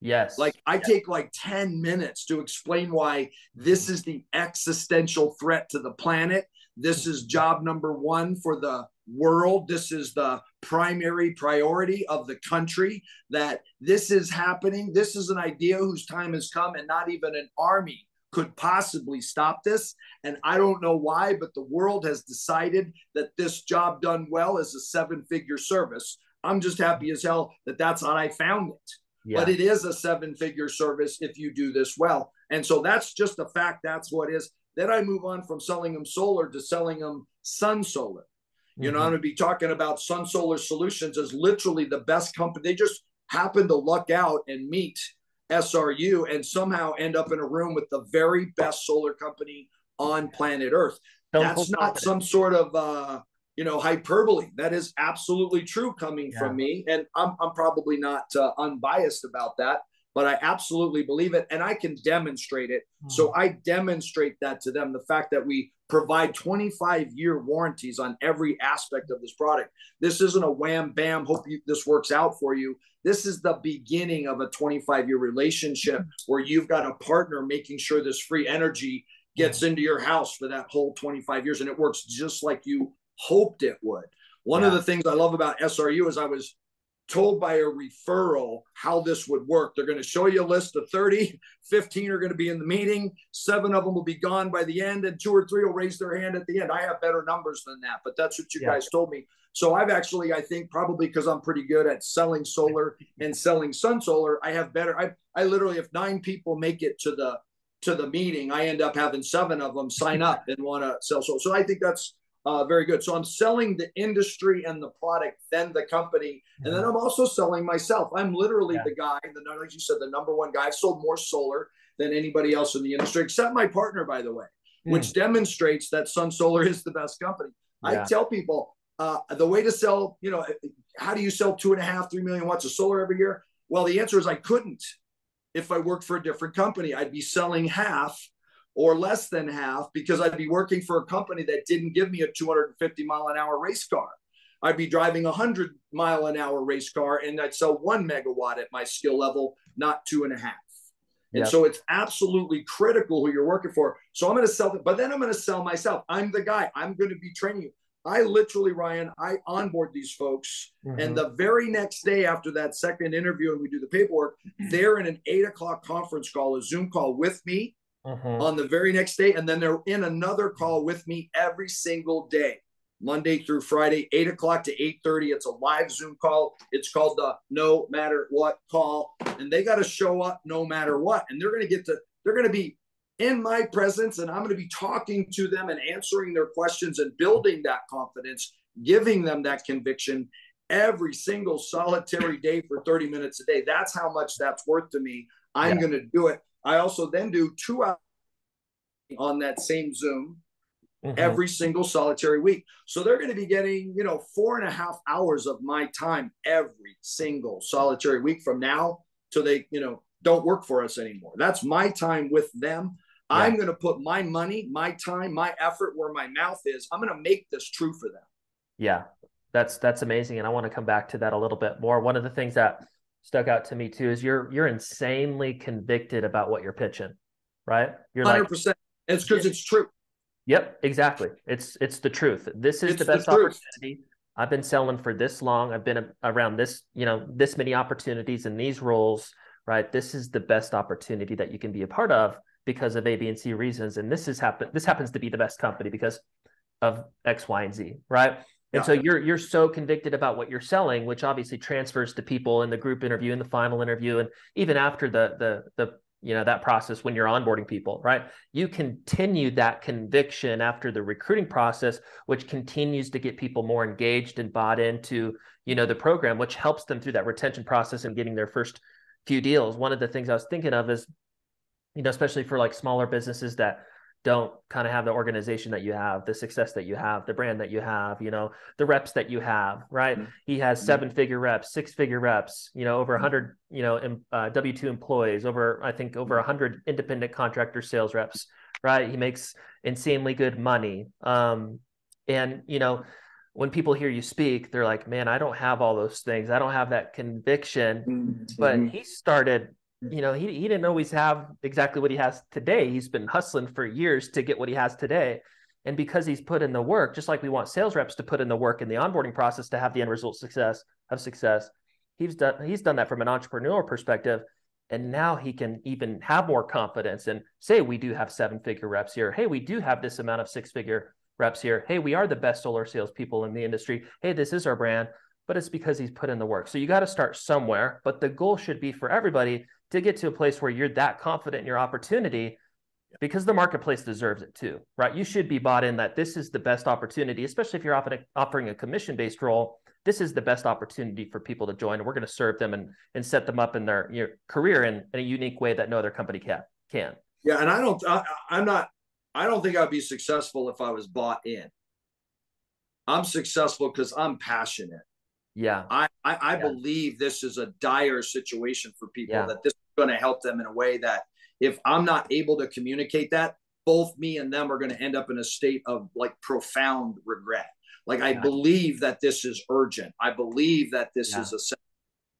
Yes. Like I take like 10 minutes to explain why this is the existential threat to the planet. This is job number one for the world. This is the primary priority of the country, that this is happening. This is an idea whose time has come, and not even an army could possibly stop this. And I don't know why, but the world has decided that this job done well is a 7-figure service. I'm just happy as hell that that's how I found it. Yeah. But it is a 7-figure service if you do this well. And so that's just a fact. That's what it is. Then I move on from selling them solar to selling them Sun Solar. I'm going to be talking about Sun Solar Solutions as literally the best company. They just happen to luck out and meet SRU and somehow end up in a room with the very best solar company on planet Earth. That's not some sort of hyperbole. That is absolutely true coming from me. And I'm probably not unbiased about that, but I absolutely believe it. And I can demonstrate it. So I demonstrate that to them. The fact that we provide 25-year warranties on every aspect of this product. This isn't a wham, bam, hope this works out for you. This is the beginning of a 25-year relationship where you've got a partner making sure this free energy gets into your house for that whole 25 years. And it works just like you hoped it would. One of the things I love about SRU is I was told by a referral how this would work. They're going to show you a list of 30, 15 are going to be in the meeting, 7 of them will be gone by the end, and 2 or 3 will raise their hand at the end. I have better numbers than that, but that's what you guys told me. So I've actually, I think probably because I'm pretty good at selling solar and selling Sun Solar, I have better. I literally, if 9 people make it to the meeting, I end up having 7 of them sign up and want to sell solar. So I think that's very good. So I'm selling the industry and the product, then the company, and then I'm also selling myself. I'm literally the guy, like you said, the number one guy. I've sold more solar than anybody else in the industry, except my partner, by the way, which demonstrates that Sun Solar is the best company. I tell people the way to sell, how do you sell 2.5, 3 million watts of solar every year? Well, the answer is I couldn't. If I worked for a different company, I'd be selling half or less than half, because I'd be working for a company that didn't give me a 250-mile-an-hour race car. I'd be driving a 100-mile-an-hour race car, and I'd sell 1 megawatt at my skill level, not 2.5. And so it's absolutely critical who you're working for. So I'm going to sell it, but then I'm going to sell myself. I'm the guy. I'm going to be training you. I literally, Ryan, I onboard these folks. And the very next day after that second interview and we do the paperwork, they're in an 8:00 conference call, a Zoom call with me. On the very next day, and then they're in another call with me every single day, Monday through Friday, 8 o'clock to 8:30. It's a live Zoom call. It's called the No Matter What call. And they got to show up no matter what. And they're going to be in my presence, and I'm going to be talking to them and answering their questions and building that confidence, giving them that conviction every single solitary day for 30 minutes a day. That's how much that's worth to me. I'm going to do it. I also then do 2 hours on that same Zoom every single solitary week. So they're going to be getting, 4.5 hours of my time every single solitary week from now till they, don't work for us anymore. That's my time with them. Yeah. I'm going to put my money, my time, my effort where my mouth is. I'm going to make this true for them. Yeah, that's amazing. And I want to come back to that a little bit more. One of the things that stuck out to me too is you're insanely convicted about what you're pitching, right? You're 100%. It's because it's true. Yep, exactly. It's the truth. This is the best opportunity. I've been selling for this long. I've been around this, this many opportunities in these roles, right? This is the best opportunity that you can be a part of because of A, B, and C reasons. And this happens to be the best company because of X, Y, and Z, right? And so you're so convicted about what you're selling, which obviously transfers to people in the group interview, in the final interview, and even after the that process when you're onboarding people, right? You continue that conviction after the recruiting process, which continues to get people more engaged and bought into, the program, which helps them through that retention process and getting their first few deals. One of the things I was thinking of is, especially for like smaller businesses that don't kind of have the organization that you have, the success that you have, the brand that you have, the reps that you have, right? Mm-hmm. He has 7-figure reps, 6-figure reps, over 100, W-2 employees, over 100 independent contractor sales reps, right? He makes insanely good money. And when people hear you speak, they're like, man, I don't have all those things. I don't have that conviction, mm-hmm. But he started, he didn't always have exactly what he has today. He's been hustling for years to get what he has today. And because he's put in the work, just like we want sales reps to put in the work in the onboarding process to have the end result success, he's done that from an entrepreneurial perspective. And now he can even have more confidence and say, we do have 7-figure reps here. Hey, we do have this amount of 6-figure reps here. Hey, we are the best solar salespeople in the industry. Hey, this is our brand. But it's because he's put in the work. So you got to start somewhere. But the goal should be for everybody to get to a place where you're that confident in your opportunity, because the marketplace deserves it too, right? You should be bought in that this is the best opportunity, especially if you're offering a commission-based role. This is the best opportunity for people to join, and we're going to serve them and set them up in their career in a unique way that no other company can. Yeah, and I don't think I'd be successful if I was bought in. I'm successful because I'm passionate. Yeah. I believe this is a dire situation for people, that this is going to help them in a way that if I'm not able to communicate that, both me and them are going to end up in a state of like profound regret. Like, I believe that this is urgent. I believe that this is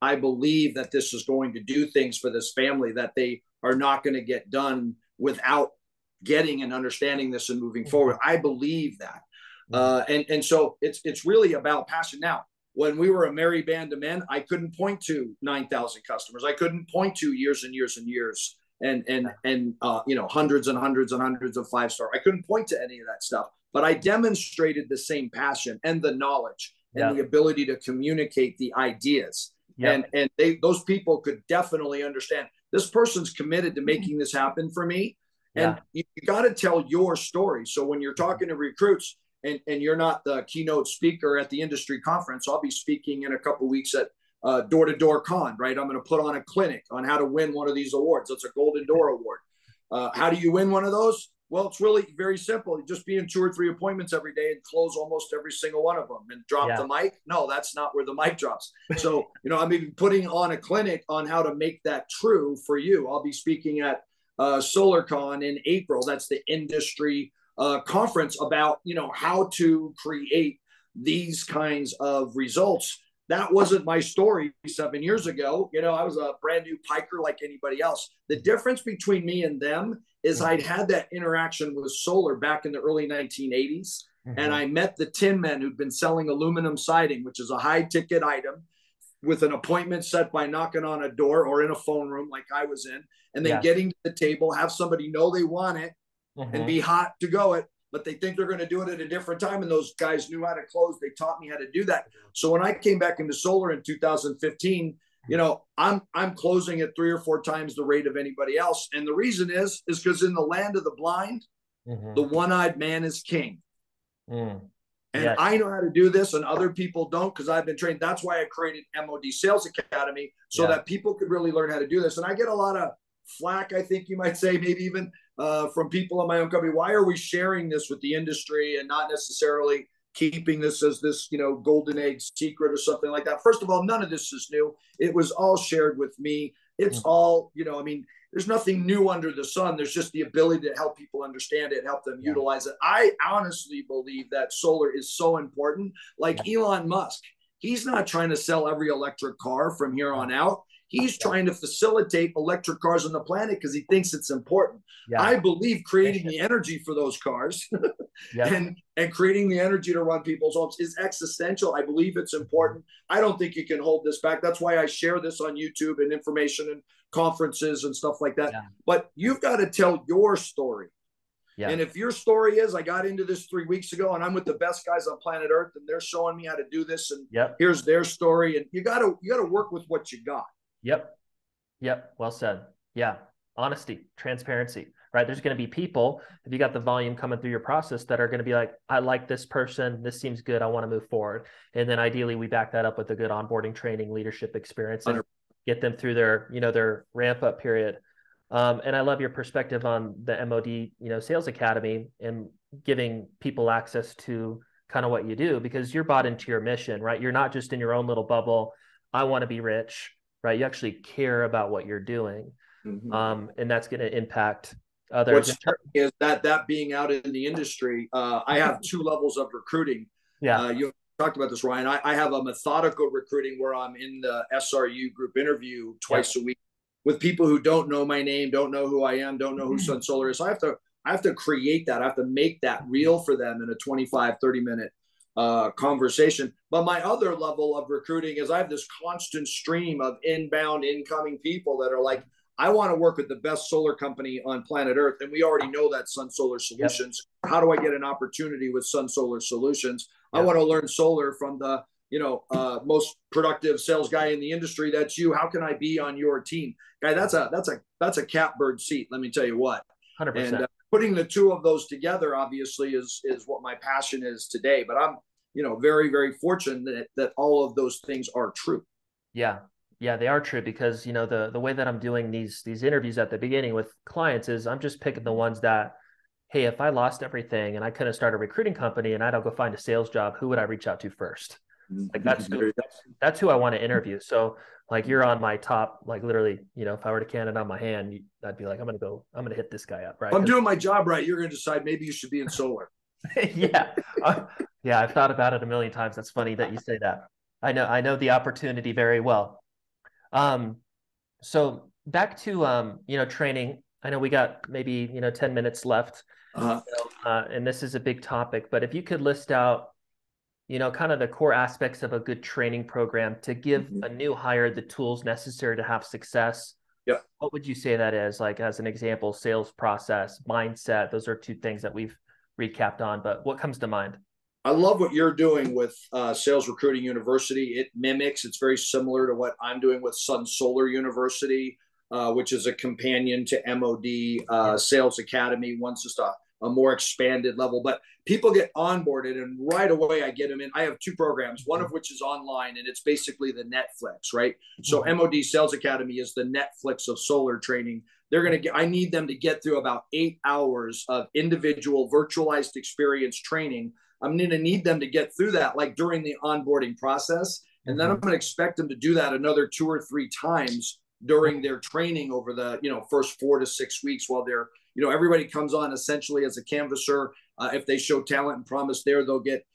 I believe that this is going to do things for this family that they are not going to get done without getting and understanding this and moving forward. I believe that. And so it's really about passion. Now, when we were a merry band of men, I couldn't point to 9,000 customers. I couldn't point to years and years and years and hundreds and hundreds and hundreds of 5-star. I couldn't point to any of that stuff, but I demonstrated the same passion and the knowledge and the ability to communicate the ideas. And those people could definitely understand this person's committed to making this happen for me. And you got to tell your story. So when you're talking to recruits, and you're not the keynote speaker at the industry conference, I'll be speaking in a couple of weeks at Door to Door Con, right? I'm going to put on a clinic on how to win one of these awards. It's a Golden Door Award. How do you win one of those? Well, it's really very simple. You just be in 2 or 3 appointments every day and close almost every single one of them and drop the mic. No, that's not where the mic drops. So, I'm even putting on a clinic on how to make that true for you. I'll be speaking at SolarCon in April. That's the industry conference about, how to create these kinds of results. That wasn't my story 7 years ago. I was a brand new piker like anybody else. The difference between me and them is I'd had that interaction with solar back in the early 1980s. And I met the tin men who'd been selling aluminum siding, which is a high ticket item, with an appointment set by knocking on a door or in a phone room like I was in, and then getting to the table, have somebody know they want it and be hot to go it. but they think they're going to do it at a different time. And those guys knew how to close. They taught me how to do that. So when I came back into solar in 2015, I'm closing at 3 or 4 times the rate of anybody else. And the reason is because in the land of the blind, the one-eyed man is king. And yes. I know how to do this and other people don't because I've been trained. That's why I created MOD Sales Academy so that people could really learn how to do this. And I get a lot of flack, I think you might say, maybe even from people in my own company. Why are we sharing this with the industry and not necessarily keeping this as this, golden egg secret or something like that? First of all, none of this is new. It was all shared with me. It's all, there's nothing new under the sun. There's just the ability to help people understand it, help them utilize it. I honestly believe that solar is so important. Like Elon Musk, he's not trying to sell every electric car from here on out. He's trying to facilitate electric cars on the planet because he thinks it's important. I believe creating the energy for those cars and creating the energy to run people's homes is existential. I believe it's important. I don't think you can hold this back. That's why I share this on YouTube and information and conferences and stuff like that. But you've got to tell your story. And if your story is, I got into this 3 weeks ago and I'm with the best guys on planet Earth and they're showing me how to do this and here's their story. And you got to work with what you got. Yep. Well said. Yeah. Honesty, transparency, right? There's going to be people, if you got the volume coming through your process, that are going to be like, I like this person. This seems good. I want to move forward. And then ideally we back that up with a good onboarding, training, leadership experience and get them through their, their ramp up period. And I love your perspective on the MOD, Sales Academy and giving people access to kind of what you do, because you're bought into your mission, right? You're not just in your own little bubble. I want to be rich. Right, you actually care about what you're doing, and that's going to impact others. What's is that being out in the industry, I have 2 levels of recruiting. You talked about this, Ryan. I have a methodical recruiting where I'm in the SRU group interview twice a week with people who don't know my name, don't know who I am, don't know who Sun Solar is. So I have to create that. I have to make that real for them in a 25, 30-minute conversation. But my other level of recruiting is I have this constant stream of inbound incoming people that are like, I want to work with the best solar company on planet Earth. And we already know that Sun Solar Solutions. How do I get an opportunity with Sun Solar Solutions? I want to learn solar from the, most productive sales guy in the industry. That's you. How can I be on your team? Guy, that's a catbird seat. Let me tell you what. 100%. And putting the 2 of those together, obviously, is what my passion is today. But I'm, very, very fortunate that all of those things are true. Yeah, they are true because, the way that I'm doing these interviews at the beginning with clients is I'm just picking the ones that, hey, if I lost everything and I couldn't start a recruiting company and I don't go find a sales job, who would I reach out to first? Like that's who I want to interview. So like you're on my top, like literally, if I were to can it on my hand, I'd be like, I'm going to hit this guy up. Right. I'm doing my job right. You're going to decide maybe you should be in solar. Yeah. I've thought about it a million times. That's funny that you say that. I know the opportunity very well. So back to, training. I know we got maybe, 10 minutes left and this is a big topic, but if you could list out, kind of the core aspects of a good training program to give a new hire the tools necessary to have success. What would you say that is? Like as an example, sales process, mindset, those are 2 things that we've recapped on, but what comes to mind? I love what you're doing with Sales Recruiting University. It mimics, it's very similar to what I'm doing with Sun Solar University, which is a companion to MOD Sales Academy. One's just a more expanded level, but people get onboarded and right away I get them in. I have 2 programs, one of which is online and it's basically the Netflix, right? So MOD Sales Academy is the Netflix of solar training. I need them to get through about 8 hours of individual virtualized experience training. I'm going to need them to get through that like during the onboarding process. And then I'm going to expect them to do that another 2 or 3 times during their training over the, first 4 to 6 weeks while they're, everybody comes on essentially as a canvasser. If they show talent and promise there, they'll get,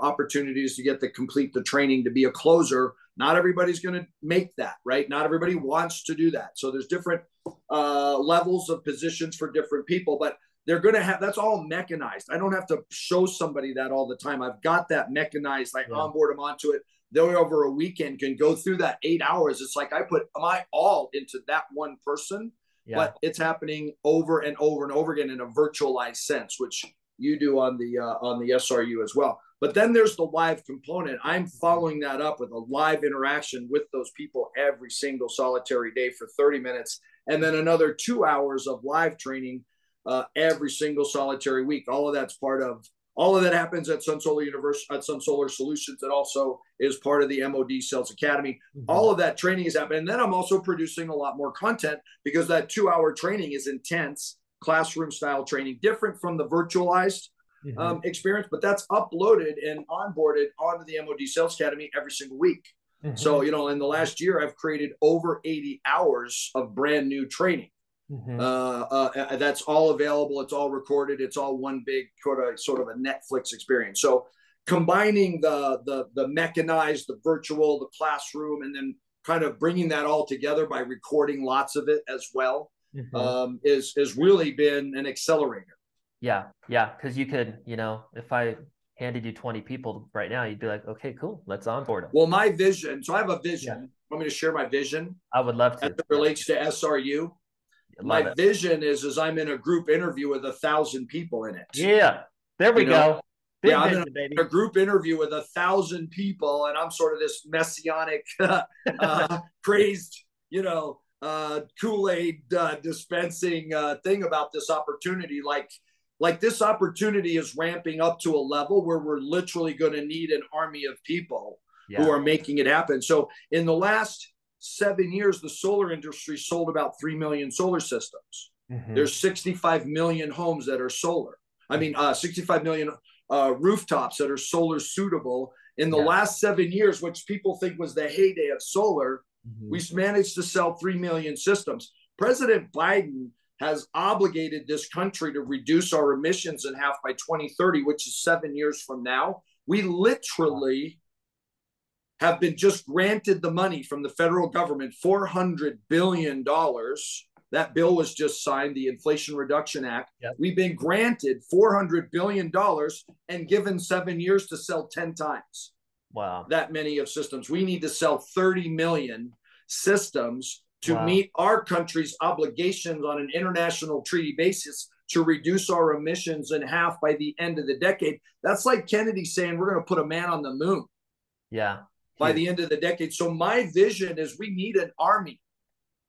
opportunities to get to complete the training to be a closer. Not everybody's going to make that, right? Not everybody wants to do that. So there's different levels of positions for different people, but they're going to have, that's all mechanized. I don't have to show somebody that all the time. I've got that mechanized. I onboard them onto it. They over a weekend can go through that 8 hours. It's like I put my all into that one person, but it's happening over and over and over again in a virtualized sense, which you do on the SRU as well. But then there's the live component. I'm following that up with a live interaction with those people every single solitary day for 30 minutes, and then another 2 hours of live training every single solitary week. All of that happens at Sun Solar University, at Sun Solar Solutions. It also is part of the MOD Sales Academy. All of that training is happening. And then I'm also producing a lot more content because that 2 hour training is intense, classroom style training, different from the virtualized experience, but that's uploaded and onboarded onto the MOD Sales Academy every single week. So, in the last year, I've created over 80 hours of brand new training. That's all available. It's all recorded. It's all one big sort of a Netflix experience. So combining the mechanized, the virtual, the classroom, and then kind of bringing that all together by recording lots of it as well is really been an accelerator. Yeah. Because you could, if I handed you 20 people right now, you'd be like, okay, cool, let's onboard them. Well, my vision. So I have a vision. Yeah. Want me to share my vision? I would love to. As it relates to SRU. My vision is I'm in a group interview with 1,000 people in it. Yeah, there we go. Big vision, I'm in a group interview with 1,000 people, and I'm sort of this messianic, crazed, Kool-Aid dispensing thing about this opportunity. Like this opportunity is ramping up to a level where we're literally going to need an army of people who are making it happen. So in the last 7 years, the solar industry sold about 3 million solar systems. There's 65 million homes that are solar. 65 million rooftops that are solar suitable. In the last 7 years, which people think was the heyday of solar, we've managed to sell 3 million systems. President Biden has obligated this country to reduce our emissions in half by 2030, which is 7 years from now. We literally have been just granted the money from the federal government, $400 billion. That bill was just signed, the Inflation Reduction Act. We've been granted $400 billion and given 7 years to sell 10 times that many of systems. We need to sell 30 million systems to meet our country's obligations on an international treaty basis to reduce our emissions in half by the end of the decade. That's like Kennedy saying we're going to put a man on the moon. By the end of the decade. So my vision is we need an army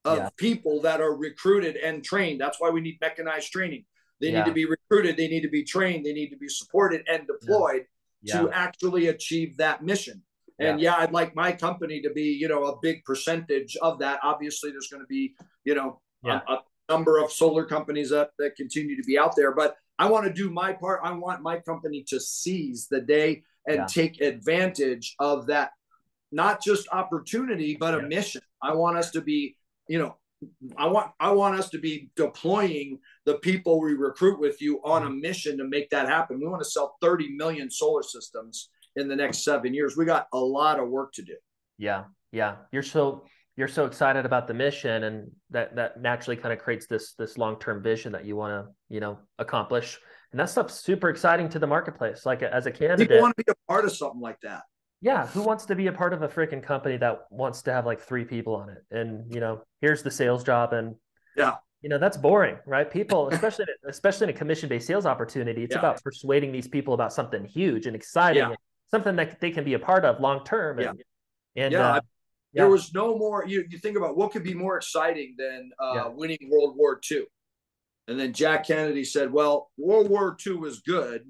of people that are recruited and trained. That's why we need mechanized training. They need to be recruited. They need to be trained. They need to be supported and deployed to actually achieve that mission. And I'd like my company to be, a big percentage of that. Obviously, there's going to be, a number of solar companies that continue to be out there. But I want to do my part. I want my company to seize the day and take advantage of that. Not just opportunity, but a mission. I want us to be, I want us to be deploying the people we recruit with you on a mission to make that happen. We want to sell 30 million solar systems in the next 7 years. We got a lot of work to do. Yeah. You're so excited about the mission, and that naturally kind of creates this long-term vision that you want to, accomplish. And that stuff's super exciting to the marketplace. Like as a candidate, people want to be a part of something like that. Yeah, who wants to be a part of a freaking company that wants to have like 3 people on it? And, here's the sales job. And, that's boring, right? People, especially in a commission-based sales opportunity, it's about persuading these people about something huge and exciting, and something that they can be a part of long-term. There was no more, you think about what could be more exciting than winning World War II. And then Jack Kennedy said, well, World War II was good,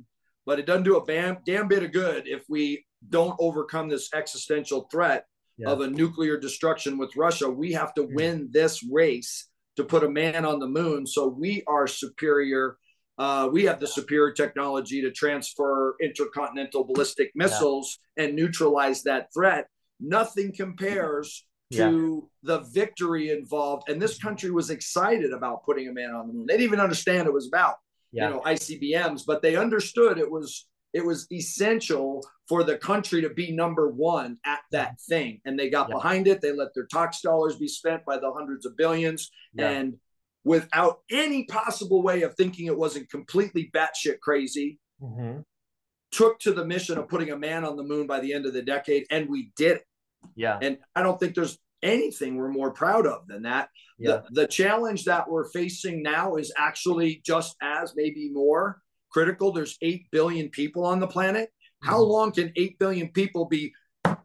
but it doesn't do a damn bit of good if we don't overcome this existential threat of a nuclear destruction with Russia. We have to win this race to put a man on the moon. So we are superior. We have the superior technology to transfer intercontinental ballistic missiles and neutralize that threat. Nothing compares to the victory involved. And this country was excited about putting a man on the moon. They didn't even understand it was about, ICBMs, but they understood it was essential for the country to be number one at that thing. And they got behind it. They let their tax dollars be spent by the hundreds of billions. And without any possible way of thinking it wasn't completely batshit crazy, took to the mission of putting a man on the moon by the end of the decade. And we did it. And I don't think there's anything we're more proud of than that. The challenge that we're facing now is actually just as maybe more critical. There's 8 billion people on the planet. How Mhm. long can 8 billion people be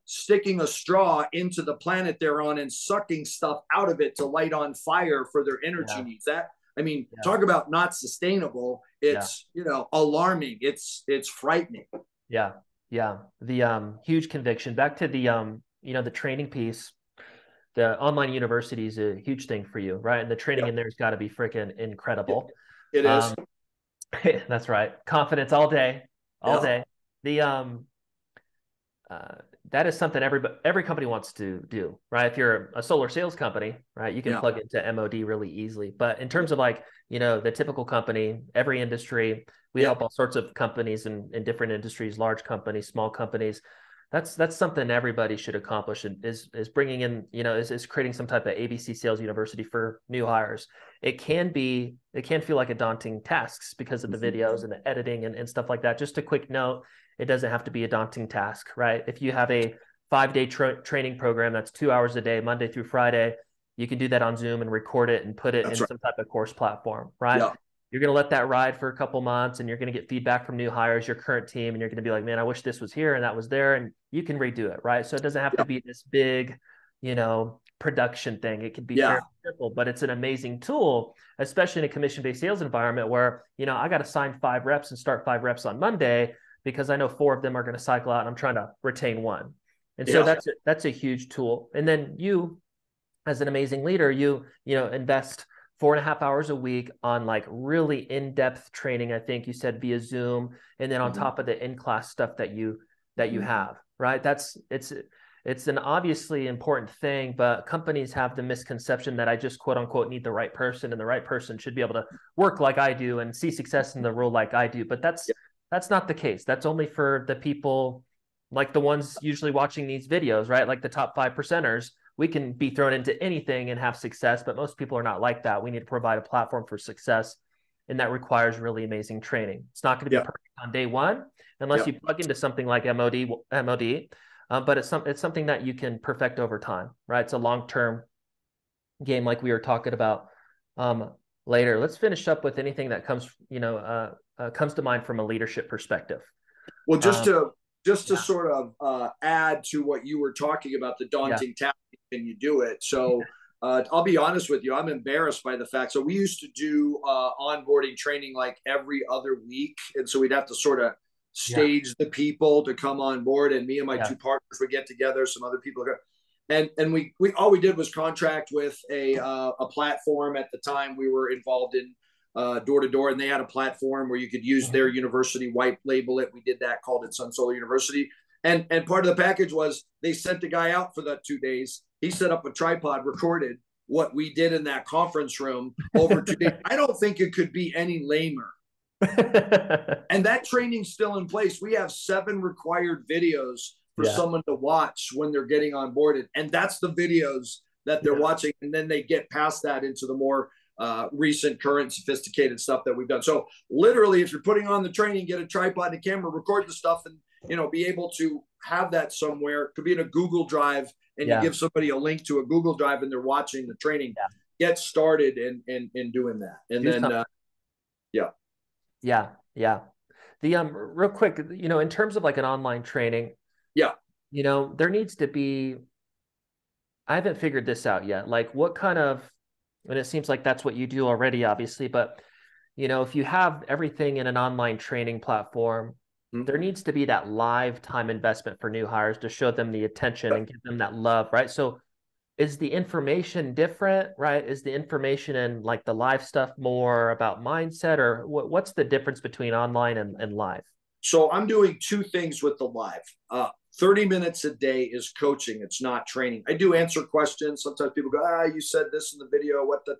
sticking a straw into the planet they're on and sucking stuff out of it to light on fire for their energy Yeah. needs? That, I mean, Yeah. talk about not sustainable. Yeah. It's, alarming. It's frightening. Yeah. Yeah. The huge conviction. Back to the the training piece. The online university is a huge thing for you, right? And the training Yeah, in there's got to be freaking incredible. it is. Um, that's right. Confidence all Yeah, day. The uh, that is something every company wants to do, right? If you're a solar sales company, right, you can yeah, plug into MOD really easily. But in terms of like, the typical company, every industry, we yeah, help all sorts of companies in different industries, large companies, small companies. That's something everybody should accomplish, and is bringing in, is creating some type of ABC sales university for new hires. It can feel like a daunting task because of the videos and the editing and stuff like that. Just a quick note, it doesn't have to be a daunting task, right? If you have a 5-day training program that's 2 hours a day, Monday through Friday, you can do that on Zoom and record it and put it that's in right. some type of course platform, right? Yeah, You're going to let that ride for a couple months, and you're going to get feedback from new hires, your current team, and you're going to be like, man, I wish this was here and that was there. And you can redo it, right? So it doesn't have yeah, to be this big, production thing. It can be yeah, fairly simple, but it's an amazing tool, especially in a commission-based sales environment where, I got to sign 5 reps and start 5 reps on Monday because I know 4 of them are going to cycle out and I'm trying to retain 1. And so yeah, that's a huge tool. And then you, as an amazing leader, invest 4.5 hours a week on like really in-depth training. I think you said via Zoom, and then on Mhm. top of the in-class stuff that you have, right? It's an obviously important thing, but companies have the misconception that I just quote unquote need the right person, and the right person should be able to work like I do and see success in the role like I do. But that's not the case. That's only for the people like the ones usually watching these videos, right? Like the top 5%ers. We can be thrown into anything and have success, but most people are not like that. We need to provide a platform for success, and that requires really amazing training. It's not going to be Yeah, perfect on day one unless yeah. you plug into something like MOD, but it's something that you can perfect over time, right? It's a long-term game, like we were talking about later. Let's finish up with anything that comes to mind from a leadership perspective. Well, Um, just to yeah, sort of add to what you were talking about, the yeah, daunting task, and you do it. So I'll be honest with you, I'm embarrassed by the fact. So we used to do onboarding training like every other week, and so we'd have to sort of yeah, stage the people to come on board, and me and my yeah. 2 partners would get together, some other people. And we all we did was contract with a platform. At the time we were involved in door to door, and they had a platform where you could use their Mhm. university, white label it. We did that, called it Sun Solar University. And part of the package was they sent the guy out for that 2 days. He set up a tripod, recorded what we did in that conference room over 2 days. I don't think it could be any lamer. And that training's still in place. We have 7 required videos for Yeah, someone to watch when they're getting onboarded. And that's the videos that they're yeah, watching. And then they get past that into the more recent, current, sophisticated stuff that we've done. So literally, if you're putting on the training, get a tripod and a camera, record the stuff, and be able to have that somewhere. It could be in a Google Drive, and you yeah, give somebody a link to a Google Drive, and they're watching the training. yeah. Get started in doing that, and Do then something. yeah, Yeah, yeah. The real quick, in terms of like an online training, yeah. there needs to be, I haven't figured this out yet. Like what kind of, and it seems like that's what you do already, obviously, but if you have everything in an online training platform, Mm-hmm. there needs to be that live time investment for new hires to show them the attention and give them that love, right? So is the information different, right? Is the information in like the live stuff more about mindset, or what's the difference between online and live? So I'm doing 2 things with the live. 30 minutes a day is coaching. It's not training. I do answer questions. Sometimes people go, you said this in the video. What the?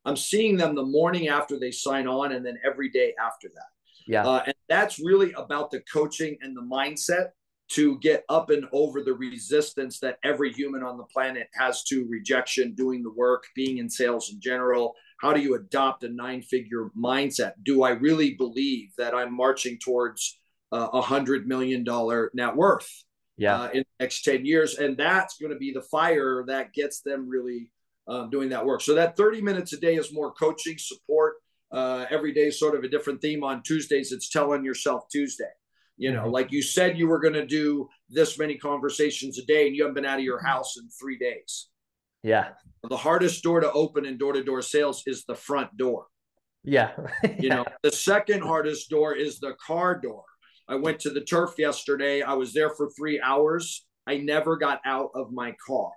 I'm seeing them the morning after they sign on, and then every day after that. Yeah, And that's really about the coaching and the mindset to get up and over the resistance that every human on the planet has to rejection, doing the work, being in sales in general. How do you adopt a 9-figure mindset? Do I really believe that I'm marching towards $100 million net worth yeah, in the next 10 years? And that's going to be the fire that gets them really doing that work. So that 30 minutes a day is more coaching support. every day is sort of a different theme. On Tuesdays, it's Telling Yourself Tuesday. Like you said, you were going to do this many conversations a day, and you haven't been out of your house in 3 days. Yeah. The hardest door to open in door-to-door sales is the front door. Yeah. The second hardest door is the car door. I went to the turf yesterday. I was there for 3 hours. I never got out of my car.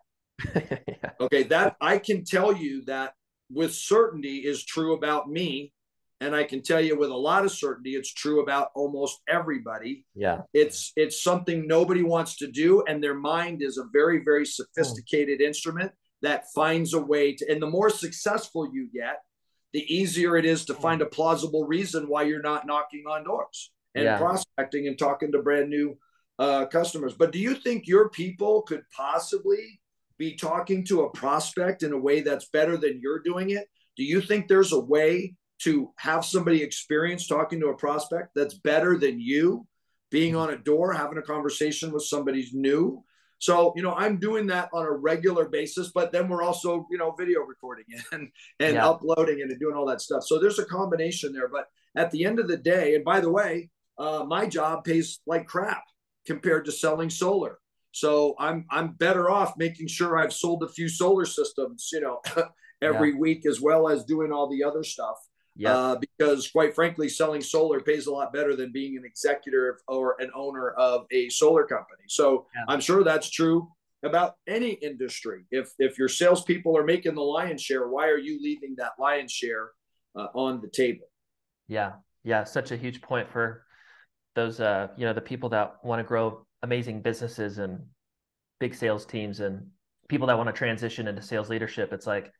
Yeah. Okay, that I can tell you that with certainty is true about me. And I can tell you with a lot of certainty, it's true about almost everybody. Yeah. It's something nobody wants to do. And their mind is a very, very sophisticated instrument that finds a way to, and the more successful you get, the easier it is to find a plausible reason why you're not knocking on doors and prospecting and talking to brand new customers. But do you think your people could possibly be talking to a prospect in a way that's better than you're doing it? Do you think there's a way to have somebody experience talking to a prospect that's better than you being on a door, having a conversation with somebody new? So, I'm doing that on a regular basis, but then we're also, video recording and uploading it and doing all that stuff. So there's a combination there. But at the end of the day, and by the way, my job pays like crap compared to selling solar. So I'm better off making sure I've sold a few solar systems, every week, as well as doing all the other stuff. Because quite frankly, selling solar pays a lot better than being an executive or an owner of a solar company. So I'm sure that's true about any industry. If your salespeople are making the lion's share, why are you leaving that lion's share on the table? Yeah. Yeah. Such a huge point for those, the people that want to grow amazing businesses and big sales teams and people that want to transition into sales leadership. It's like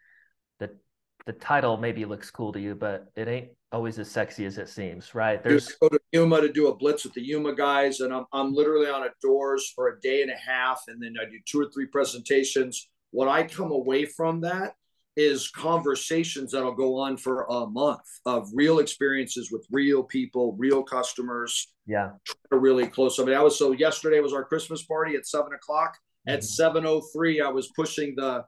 the title maybe looks cool to you, but it ain't always as sexy as it seems, right? There's go to Yuma to do a blitz with the Yuma guys, and I'm literally on a doors for a day and a half, and then I do 2 or 3 presentations. What I come away from that is conversations that'll go on for a month of real experiences with real people, real customers. Yeah. Really close. I mean, yesterday was our Christmas party at 7:00. At 7:03, I was pushing the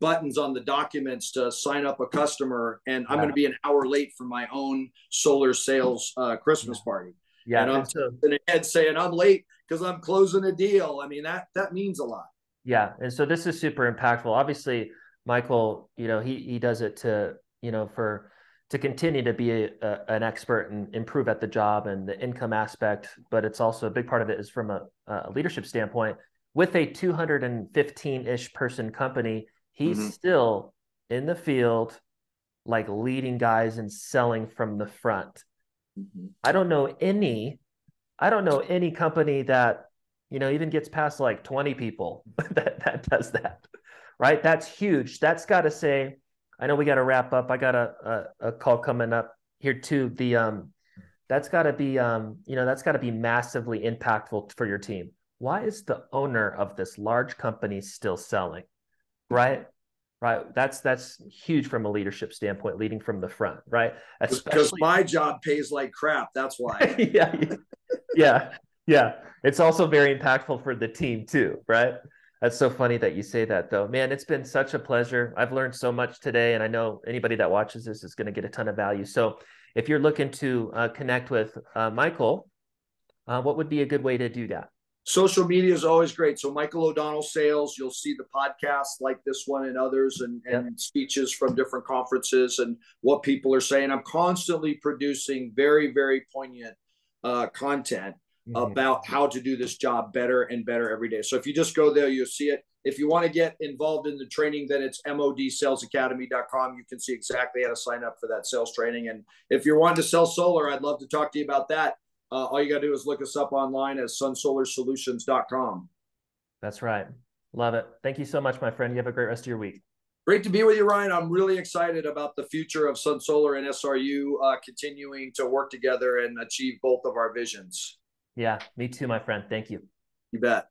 buttons on the documents to sign up a customer, and I'm going to be an hour late for my own solar sales Christmas party. Yeah, and I'm in ahead saying I'm late because I'm closing a deal. I mean, that means a lot. Yeah, and so this is super impactful. Obviously, Michael, he does it to to continue to be an expert and improve at the job and the income aspect, but it's also a big part of it is from a leadership standpoint. With a 215-ish person company, he's still in the field, like leading guys and selling from the front. I don't know any company that, even gets past like 20 people that does that, right? That's huge. That's got to say, I know we got to wrap up. I got a call coming up here too. That's got to be, that's got to be massively impactful for your team. Why is the owner of this large company still selling? Right. That's huge from a leadership standpoint, leading from the front, right? Because my job pays like crap. That's why. Yeah. It's also very impactful for the team too, right? That's so funny that you say that, though. Man, it's been such a pleasure. I've learned so much today, and I know anybody that watches this is going to get a ton of value. So if you're looking to connect with Michael, what would be a good way to do that? Social media is always great. So Michael O'Donnell Sales, you'll see the podcasts like this one and others and speeches from different conferences and what people are saying. I'm constantly producing very, very poignant content about how to do this job better and better every day. So if you just go there, you'll see it. If you want to get involved in the training, then it's modsalesacademy.com. You can see exactly how to sign up for that sales training. And if you're wanting to sell solar, I'd love to talk to you about that. All you got to do is look us up online at sunsolarsolutions.com. That's right. Love it. Thank you so much, my friend. You have a great rest of your week. Great to be with you, Ryan. I'm really excited about the future of Sun Solar and SRU continuing to work together and achieve both of our visions. Yeah, me too, my friend. Thank you. You bet.